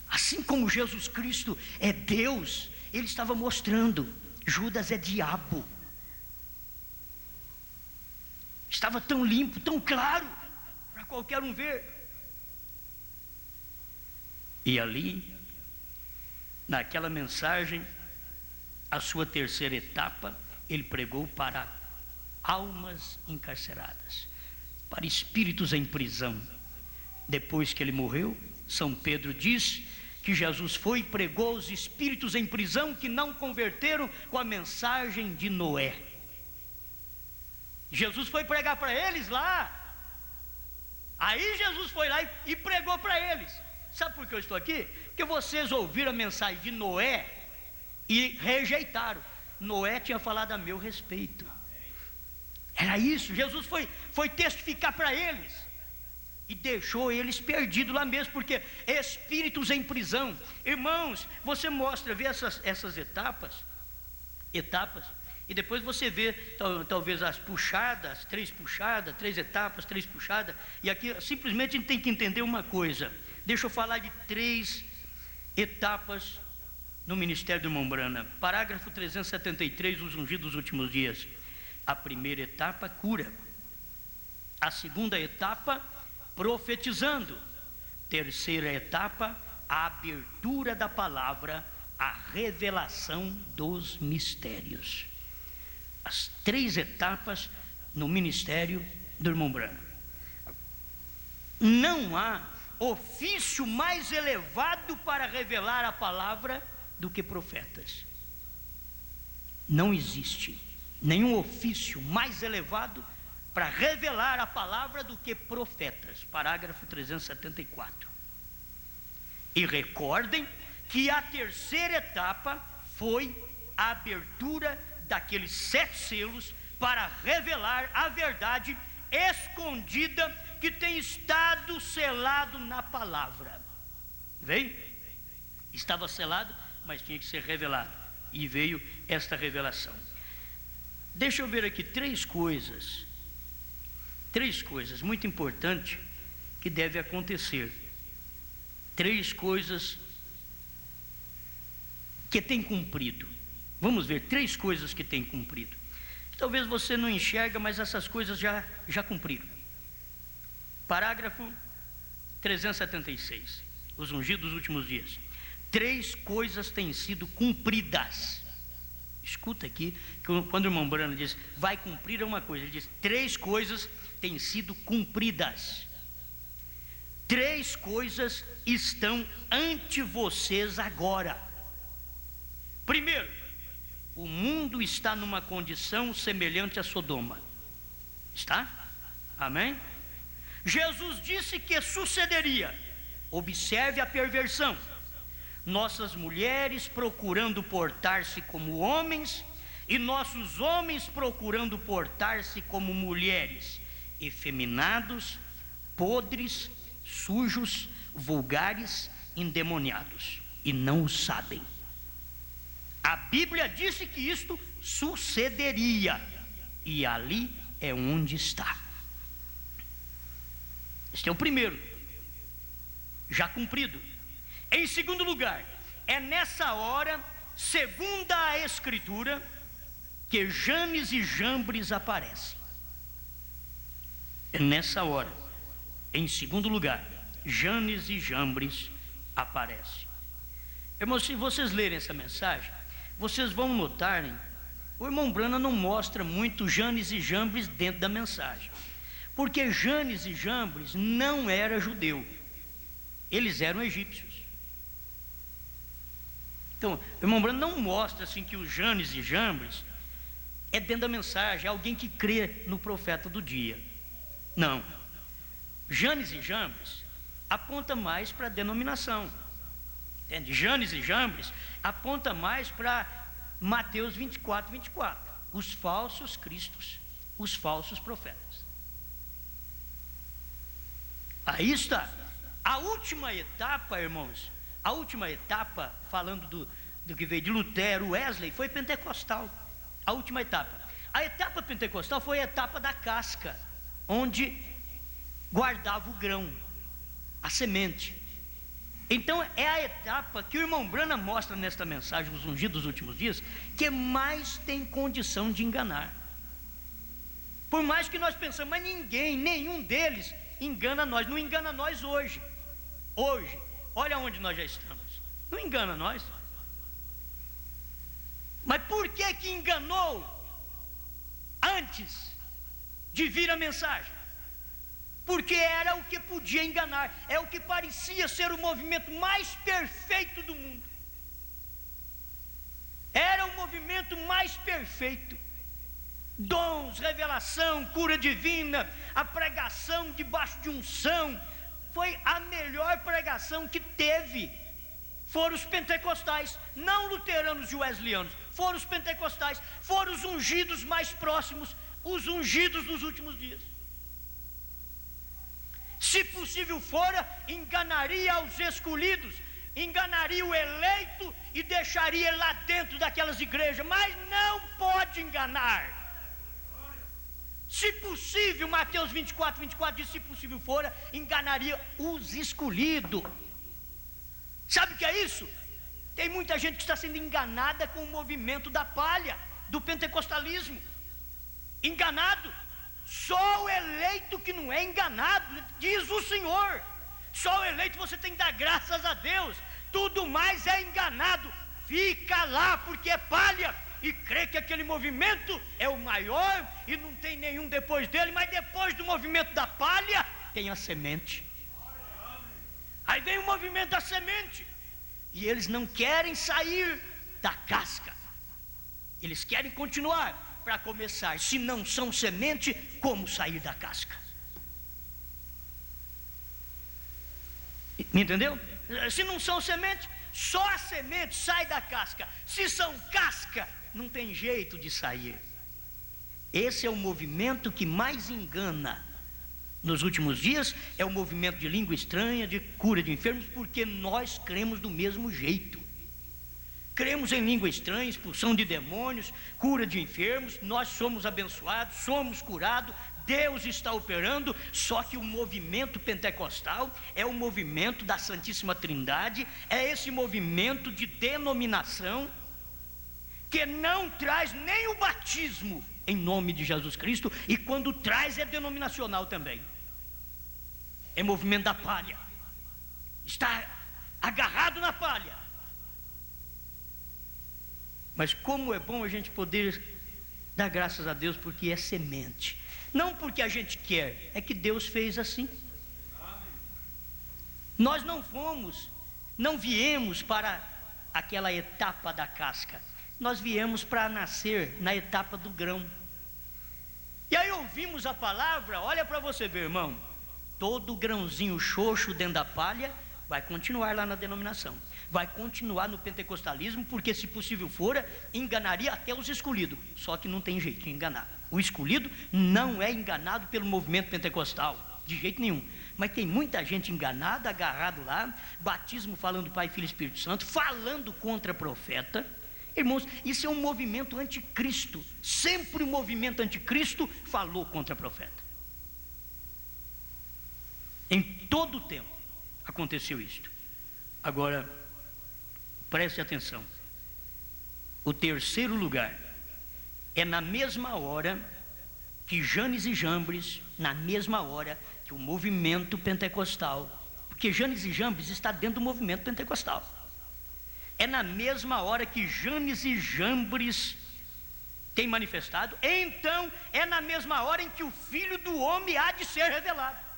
Assim como Jesus Cristo é Deus, ele estava mostrando: Judas é diabo. Estava tão limpo, tão claro, para qualquer um ver. E ali, naquela mensagem, a sua terceira etapa, ele pregou para almas encarceradas, para espíritos em prisão. Depois que ele morreu, São Pedro diz que Jesus foi e pregou aos espíritos em prisão que não converteram com a mensagem de Noé. Jesus foi pregar para eles lá. Aí Jesus foi lá e pregou para eles. Sabe por que eu estou aqui? Porque vocês ouviram a mensagem de Noé e rejeitaram. Noé tinha falado a meu respeito. Era isso. Jesus foi testificar para eles e deixou eles perdidos lá mesmo, porque espíritos em prisão. Irmãos, você mostra, vê essas etapas, e depois você vê talvez as puxadas, três etapas, três puxadas. E aqui simplesmente a gente tem que entender uma coisa. Deixa eu falar de 3 etapas no ministério do irmão Branham. Parágrafo 373, os ungidos dos últimos dias. A primeira etapa, cura. A segunda etapa, profetizando. Terceira etapa, a abertura da palavra, a revelação dos mistérios. As 3 etapas no ministério do irmão Branham. Não há ofício mais elevado para revelar a palavra do que profetas. Não existe nenhum ofício mais elevado para revelar a palavra do que profetas. Parágrafo 374. E recordem que a terceira etapa foi a abertura daqueles 7 selos para revelar a verdade escondida que tem estado selado na palavra. Veio? Estava selado, mas tinha que ser revelado. E veio esta revelação. Deixa eu ver aqui 3 coisas muito importantes que devem acontecer. 3 coisas que tem cumprido. Vamos ver 3 coisas que tem cumprido. Talvez você não enxerga, mas essas coisas já cumpriram. Parágrafo 376, os ungidos dos últimos dias. 3 coisas têm sido cumpridas. Escuta aqui, quando o irmão Branham diz vai cumprir uma coisa, ele diz 3 coisas têm sido cumpridas. 3 coisas estão ante vocês agora. Primeiro, o mundo está numa condição semelhante a Sodoma. Está? Amém? Jesus disse que sucederia. Observe a perversão. Nossas mulheres procurando portar-se como homens e nossos homens procurando portar-se como mulheres, efeminados, podres, sujos, vulgares, endemoniados, e não o sabem. A Bíblia disse que isto sucederia, e ali é onde está. Este é o primeiro, já cumprido. Em segundo lugar, é nessa hora, segundo a Escritura, que Janes e Jambres aparecem. É nessa hora, em segundo lugar, Janes e Jambres aparecem. Irmãos, se vocês lerem essa mensagem, vocês vão notarem, o irmão Branham não mostra muito Janes e Jambres dentro da mensagem, porque Janes e Jambres não era judeu, eles eram egípcios. Então, o irmão Branham não mostra assim que os Janes e Jambres é dentro da mensagem, é alguém que crê no profeta do dia. Não. Janes e Jambres aponta mais para a denominação. Entende? Janes e Jambres aponta mais para Mateus 24, 24. Os falsos cristos, os falsos profetas. Aí está. A última etapa, irmãos, A última etapa, falando do que veio de Lutero, Wesley, foi pentecostal. A última etapa. A etapa pentecostal foi a etapa da casca, onde guardava o grão, a semente. Então é a etapa que o irmão Branham mostra nesta mensagem, os ungidos dos últimos dias, que mais tem condição de enganar. Por mais que nós pensamos, mas nenhum deles engana nós. Não engana nós hoje. Hoje, olha onde nós já estamos. Não engana nós. Mas por que enganou antes de vir a mensagem? Porque era o que podia enganar, é o que parecia ser o movimento mais perfeito do mundo. Era o movimento mais perfeito. Dons, revelação, cura divina, a pregação debaixo de unção, foi a melhor pregação que teve. Foram os pentecostais, não luteranos e wesleyanos, foram os pentecostais, foram os ungidos mais próximos, os ungidos dos últimos dias. Se possível fora, enganaria aos escolhidos, enganaria o eleito e deixaria ele lá dentro daquelas igrejas, mas não pode enganar. Se possível, Mateus 24 diz, se possível fora, enganaria os escolhidos. Sabe o que é isso? Tem muita gente que está sendo enganada com o movimento da palha, do pentecostalismo. Enganado. Só o eleito que não é enganado, diz o Senhor. Só o eleito você tem que dar graças a Deus. Tudo mais é enganado. Fica lá porque é palha. E crê que aquele movimento é o maior e não tem nenhum depois dele. Mas depois do movimento da palha tem a semente. Aí vem o movimento da semente. E eles não querem sair da casca. Eles querem continuar. Para começar, se não são semente, como sair da casca? Me entendeu? Se não são semente, só a semente sai da casca. Se são casca, não tem jeito de sair. Esse é o movimento que mais engana nos últimos dias. É o movimento de língua estranha, de cura de enfermos, porque nós cremos do mesmo jeito. Cremos em língua estranha, expulsão de demônios, cura de enfermos. Nós somos abençoados, somos curados, Deus está operando. Só que o movimento pentecostal é o movimento da Santíssima Trindade. É esse movimento de denominação que não traz nem o batismo em nome de Jesus Cristo, e quando traz é denominacional também. É movimento da palha. Está agarrado na palha. Mas como é bom a gente poder dar graças a Deus, porque é semente. Não porque a gente quer, é que Deus fez assim. Nós não viemos para aquela etapa da casca. Nós viemos para nascer na etapa do grão. E aí ouvimos a palavra, olha para você ver, irmão. Todo grãozinho xoxo dentro da palha vai continuar lá na denominação. Vai continuar no pentecostalismo, porque se possível fora, enganaria até os escolhidos. Só que não tem jeito de enganar. O escolhido não é enganado pelo movimento pentecostal, de jeito nenhum. Mas tem muita gente enganada, agarrado lá, batismo falando Pai, Filho e Espírito Santo, falando contra profeta. Irmãos, isso é um movimento anticristo. Sempre o movimento anticristo falou contra profeta. Em todo o tempo aconteceu isto. Agora, preste atenção. O terceiro lugar é na mesma hora que Janes e Jambres, na mesma hora que o movimento pentecostal, porque Janes e Jambres está dentro do movimento pentecostal. É na mesma hora que Janes e Jambres têm manifestado, então é na mesma hora em que o Filho do Homem há de ser revelado.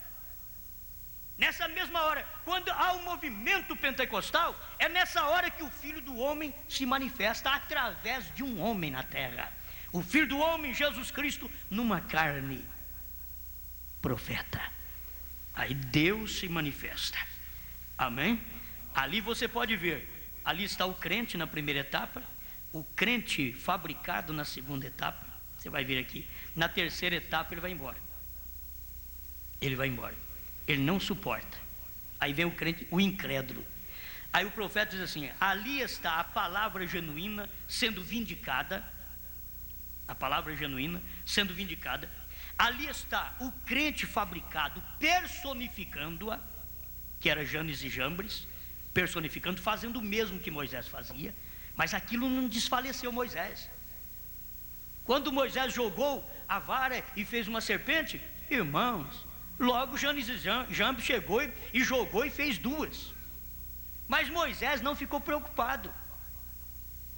Nessa mesma hora, quando há o movimento pentecostal, é nessa hora que o Filho do Homem se manifesta através de um homem na terra. O Filho do Homem, Jesus Cristo, numa carne, profeta. Aí Deus se manifesta. Amém? Ali você pode ver, ali está o crente na primeira etapa, o crente fabricado na segunda etapa. Você vai ver aqui. Na terceira etapa ele vai embora. Ele vai embora. Ele não suporta. Aí vem o crente, o incrédulo. Aí o profeta diz assim: ali está a palavra genuína sendo vindicada, a palavra genuína sendo vindicada, ali está o crente fabricado personificando-a, que era Janes e Jambres, personificando, fazendo o mesmo que Moisés fazia, mas aquilo não desfaleceu Moisés. Quando Moisés jogou a vara e fez uma serpente, irmãos, logo Janes e Jambres chegou e jogou e fez duas. Mas Moisés não ficou preocupado,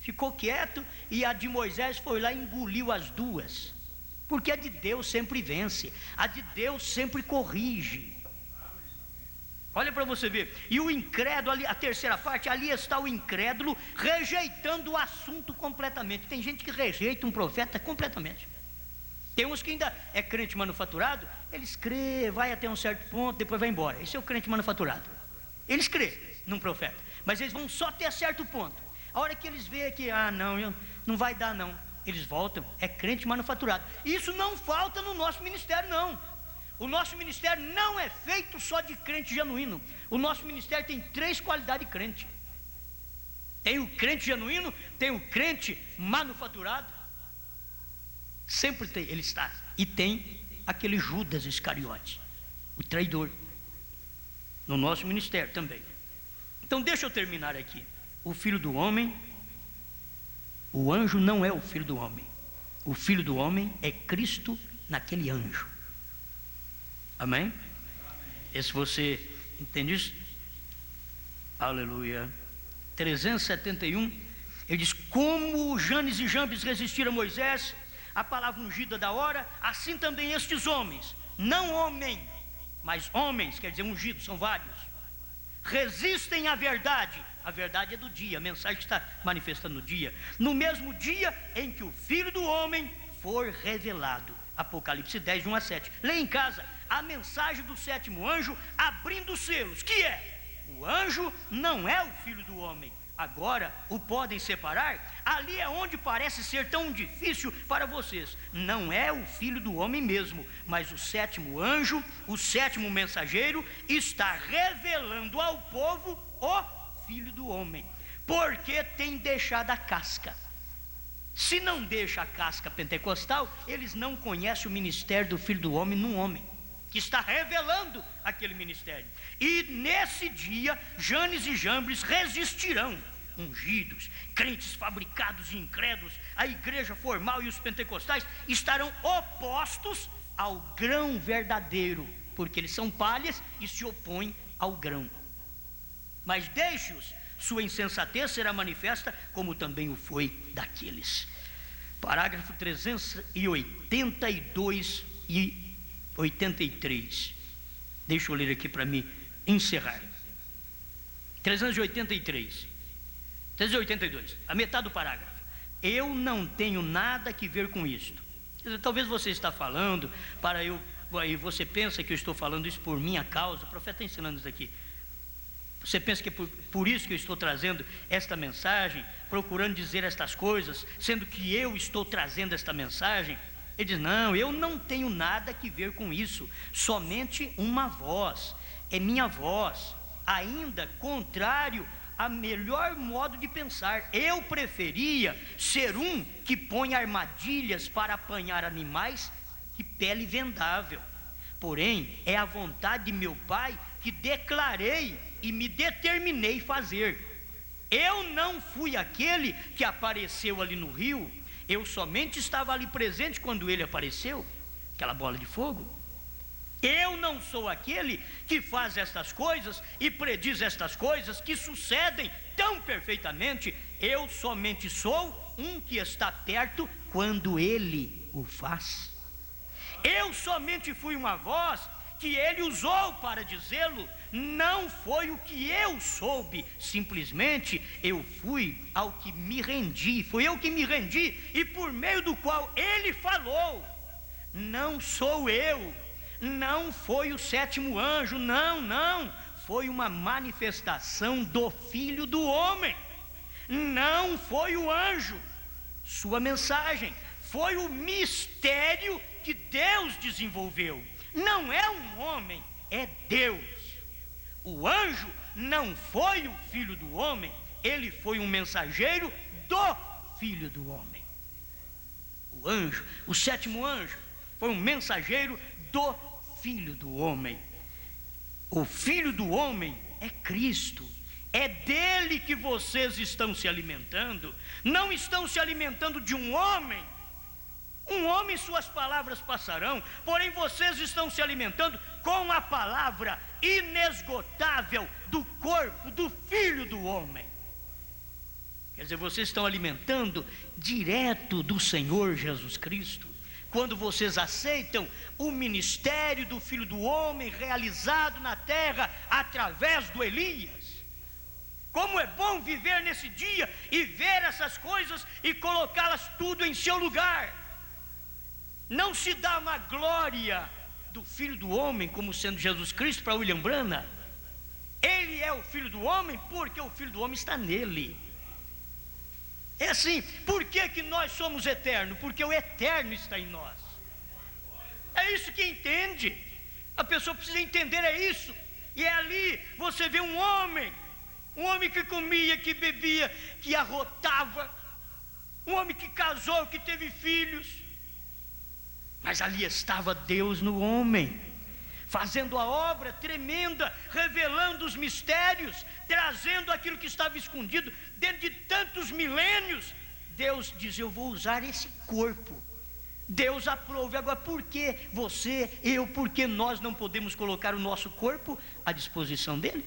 ficou quieto, e a de Moisés foi lá e engoliu as duas, porque a de Deus sempre vence, a de Deus sempre corrige. Olha para você ver. E o incrédulo, ali, a terceira parte, ali está o incrédulo rejeitando o assunto completamente. Tem gente que rejeita um profeta completamente. Tem uns que ainda é crente manufaturado, eles crê, vai até um certo ponto, depois vai embora. Esse é o crente manufaturado. Eles crê num profeta, mas eles vão só até certo ponto. A hora que eles veem que, não vai dar não, eles voltam. É crente manufaturado. Isso não falta no nosso ministério, não. O nosso ministério não é feito só de crente genuíno. O nosso ministério tem 3 qualidades de crente. Tem o crente genuíno, tem o crente manufaturado. Sempre tem, ele está. E tem aquele Judas Iscariote, o traidor, no nosso ministério também. Então deixa eu terminar aqui. O filho do homem, o anjo não é o filho do homem. O filho do homem é Cristo naquele anjo. Amém? E se você entende isso? Aleluia. 371, ele diz: como Janes e Jambres resistiram a Moisés, a palavra ungida da hora, assim também estes homens, não homem, mas homens, quer dizer ungidos, são vários, resistem à verdade. A verdade é do dia, a mensagem está manifestando no dia, no mesmo dia em que o Filho do Homem for revelado. Apocalipse 10, 1 a 7. Leia em casa a mensagem do 7º anjo abrindo os selos, que é: o anjo não é o filho do homem. Agora o podem separar? Ali é onde parece ser tão difícil para vocês. Não é o filho do homem mesmo, mas o 7º anjo, o 7º mensageiro, está revelando ao povo o filho do homem, porque tem deixado a casca. Se não deixa a casca pentecostal, eles não conhecem o ministério do Filho do Homem num homem, que está revelando aquele ministério. E nesse dia, Janes e Jambres resistirão, ungidos, crentes fabricados e incrédulos. A igreja formal e os pentecostais estarão opostos ao grão verdadeiro, porque eles são palhas e se opõem ao grão. Mas deixe-os, sua insensatez será manifesta, como também o foi daqueles. Parágrafo 382 e 83. Deixa eu ler aqui para me encerrar. 383, 382, a metade do parágrafo. Eu não tenho nada que ver com isto. Talvez você está falando para eu, e você pensa que eu estou falando isso por minha causa. O profeta está ensinando isso aqui. Você pensa que é por isso que eu estou trazendo esta mensagem, procurando dizer estas coisas, sendo que eu estou trazendo esta mensagem? Ele diz: não, eu não tenho nada que ver com isso, somente uma voz, é minha voz, ainda contrário ao melhor modo de pensar. Eu preferia ser um que põe armadilhas para apanhar animais que pele vendável. Porém, é a vontade de meu Pai que declarei e me determinei fazer. Eu não fui aquele que apareceu ali no rio, eu somente estava ali presente quando ele apareceu, aquela bola de fogo. Eu não sou aquele que faz estas coisas e prediz estas coisas que sucedem tão perfeitamente. Eu somente sou um que está perto quando ele o faz. Eu somente fui uma voz que ele usou para dizê-lo, não foi o que eu soube, simplesmente eu fui ao que me rendi, foi eu que me rendi e por meio do qual ele falou. Não sou eu, não foi o 7º anjo, não, foi uma manifestação do Filho do Homem, não foi o anjo, sua mensagem, foi o mistério que Deus desenvolveu. Não é um homem, é Deus. O anjo não foi o Filho do Homem, ele foi um mensageiro do Filho do Homem. O anjo, o sétimo anjo, foi um mensageiro do Filho do Homem. O Filho do Homem é Cristo. É dele que vocês estão se alimentando. Não estão se alimentando de um homem. Um homem, suas palavras passarão, porém vocês estão se alimentando com a palavra inesgotável do corpo do Filho do Homem. Quer dizer, vocês estão alimentando direto do Senhor Jesus Cristo. Quando vocês aceitam o ministério do Filho do Homem realizado na terra através do Elias. Como é bom viver nesse dia e ver essas coisas e colocá-las tudo em seu lugar. Não se dá uma glória do Filho do Homem como sendo Jesus Cristo para William Branham. Ele é o Filho do Homem porque o Filho do Homem está nele. É assim, por que nós somos eternos? Porque o eterno está em nós. É isso que entende. A pessoa precisa entender, é isso. E é ali, você vê um homem que comia, que bebia, que arrotava, um homem que casou, que teve filhos, mas ali estava Deus no homem, fazendo a obra tremenda, revelando os mistérios, trazendo aquilo que estava escondido dentro de tantos milênios. Deus diz: eu vou usar esse corpo. Deus aprove. Agora, por que você, eu, por que nós não podemos colocar o nosso corpo à disposição dele?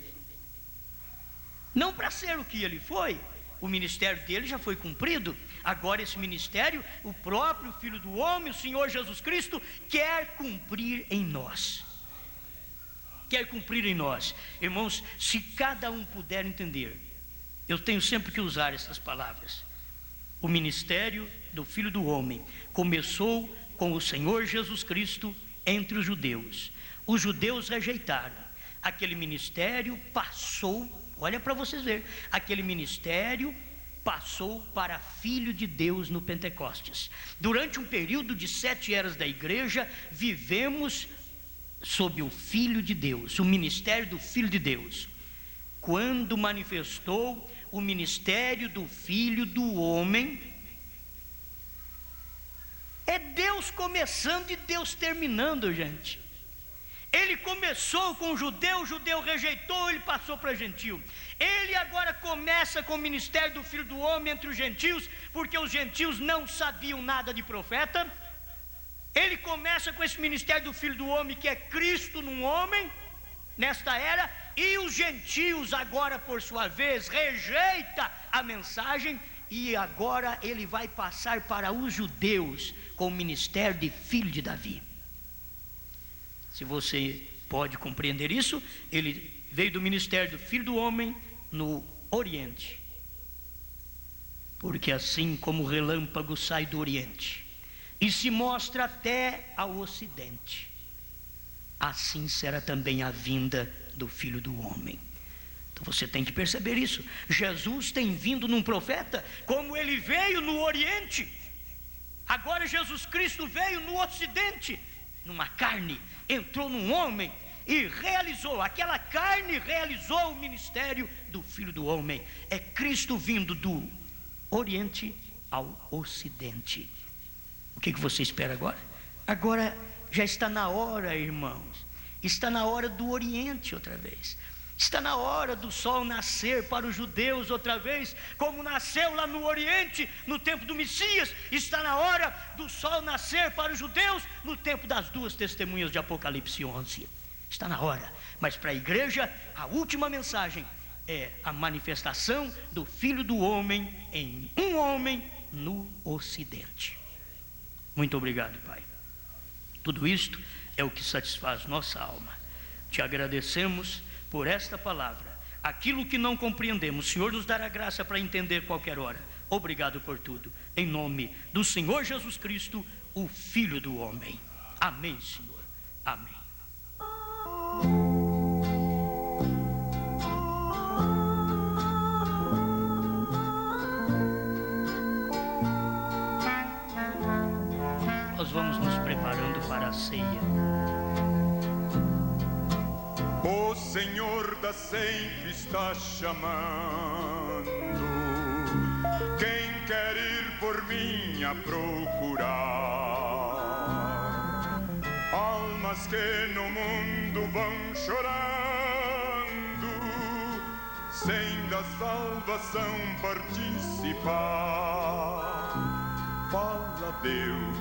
Não para ser o que ele foi. O ministério dele já foi cumprido. Agora esse ministério, o próprio Filho do Homem, o Senhor Jesus Cristo, quer cumprir em nós. Quer cumprir em nós. Irmãos, se cada um puder entender, eu tenho sempre que usar essas palavras. O ministério do Filho do Homem começou com o Senhor Jesus Cristo entre os judeus. Os judeus rejeitaram. Aquele ministério passou, olha para vocês verem, aquele ministério passou para Filho de Deus no Pentecostes. Durante um período de 7 eras da igreja, vivemos sob o Filho de Deus, o ministério do Filho de Deus. Quando manifestou o ministério do Filho do Homem, é Deus começando e Deus terminando, gente. Ele começou com o judeu rejeitou, ele passou para gentio. Ele agora começa com o ministério do Filho do Homem entre os gentios, porque os gentios não sabiam nada de profeta. Ele começa com esse ministério do Filho do Homem, que é Cristo num homem, nesta era, e os gentios agora, por sua vez, rejeita a mensagem, e agora ele vai passar para os judeus com o ministério de Filho de Davi. Se você pode compreender isso, ele veio do ministério do Filho do Homem no Oriente, porque assim como o relâmpago sai do Oriente e se mostra até ao Ocidente, assim será também a vinda do Filho do Homem. Então você tem que perceber isso. Jesus tem vindo num profeta, como ele veio no Oriente. Agora Jesus Cristo veio no Ocidente, numa carne, entrou num homem e realizou, aquela carne realizou o ministério do Filho do Homem. É Cristo vindo do Oriente ao Ocidente. O que você espera agora? Agora já está na hora, irmãos, está na hora do Oriente outra vez. Está na hora do sol nascer para os judeus outra vez, como nasceu lá no Oriente, no tempo do Messias. Está na hora do sol nascer para os judeus, no tempo das 2 testemunhas de Apocalipse 11. Está na hora, mas para a igreja, a última mensagem é a manifestação do Filho do Homem em um homem no Ocidente. Muito obrigado, Pai. Tudo isto é o que satisfaz nossa alma. Te agradecemos por esta palavra. Aquilo que não compreendemos, o Senhor nos dará graça para entender qualquer hora. Obrigado por tudo. Em nome do Senhor Jesus Cristo, o Filho do Homem. Amém, Senhor. Amém. Nós vamos nos preparando para a ceia. Senhor da ceifa está chamando. Quem quer ir por mim a procurar? Almas que no mundo vão chorando, sem da salvação participar. Fala Deus,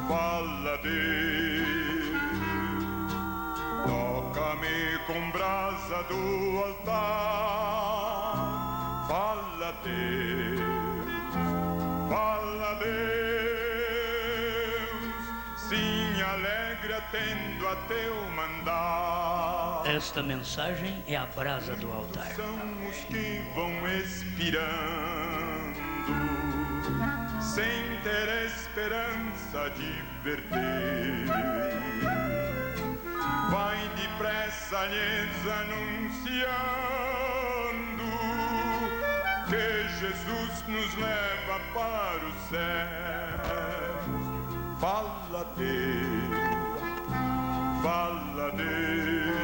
fala Deus, toca-me com brasa do altar. Fala Deus, fala Deus, sim, alegre atendo a teu mandar. Esta mensagem é a brasa do altar. São os que vão expirando, sem ter esperança de verter. Vai depressa lhes anunciando que Jesus nos leva para o céu. Fala Deus, fala Deus,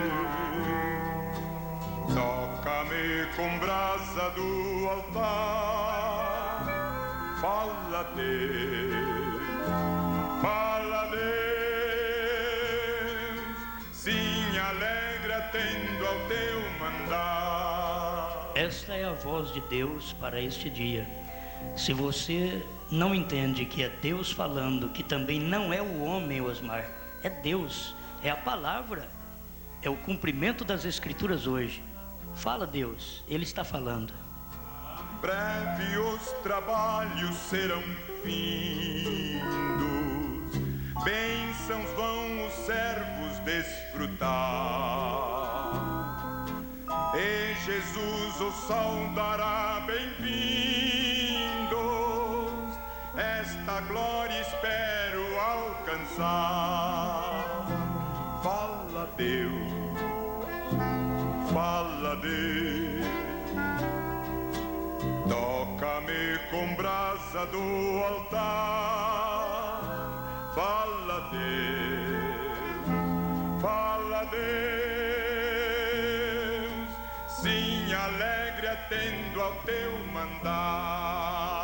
toca-me com brasa do altar. Fala Deus, fala Deus, sim, alegre atendo ao teu mandar. Esta é a voz de Deus para este dia. Se você não entende que é Deus falando, que também não é o homem, Osmar, é Deus, é a palavra, é o cumprimento das Escrituras hoje. Fala Deus, Ele está falando. Breve os trabalhos serão findos, bênçãos vão os servos desfrutar, e Jesus os saudará bem-vindos. Esta glória espero alcançar. Fala Deus, fala Deus, toca-me com brasa do altar. Fala Deus, fala Deus, sim, alegre atendo ao teu mandar.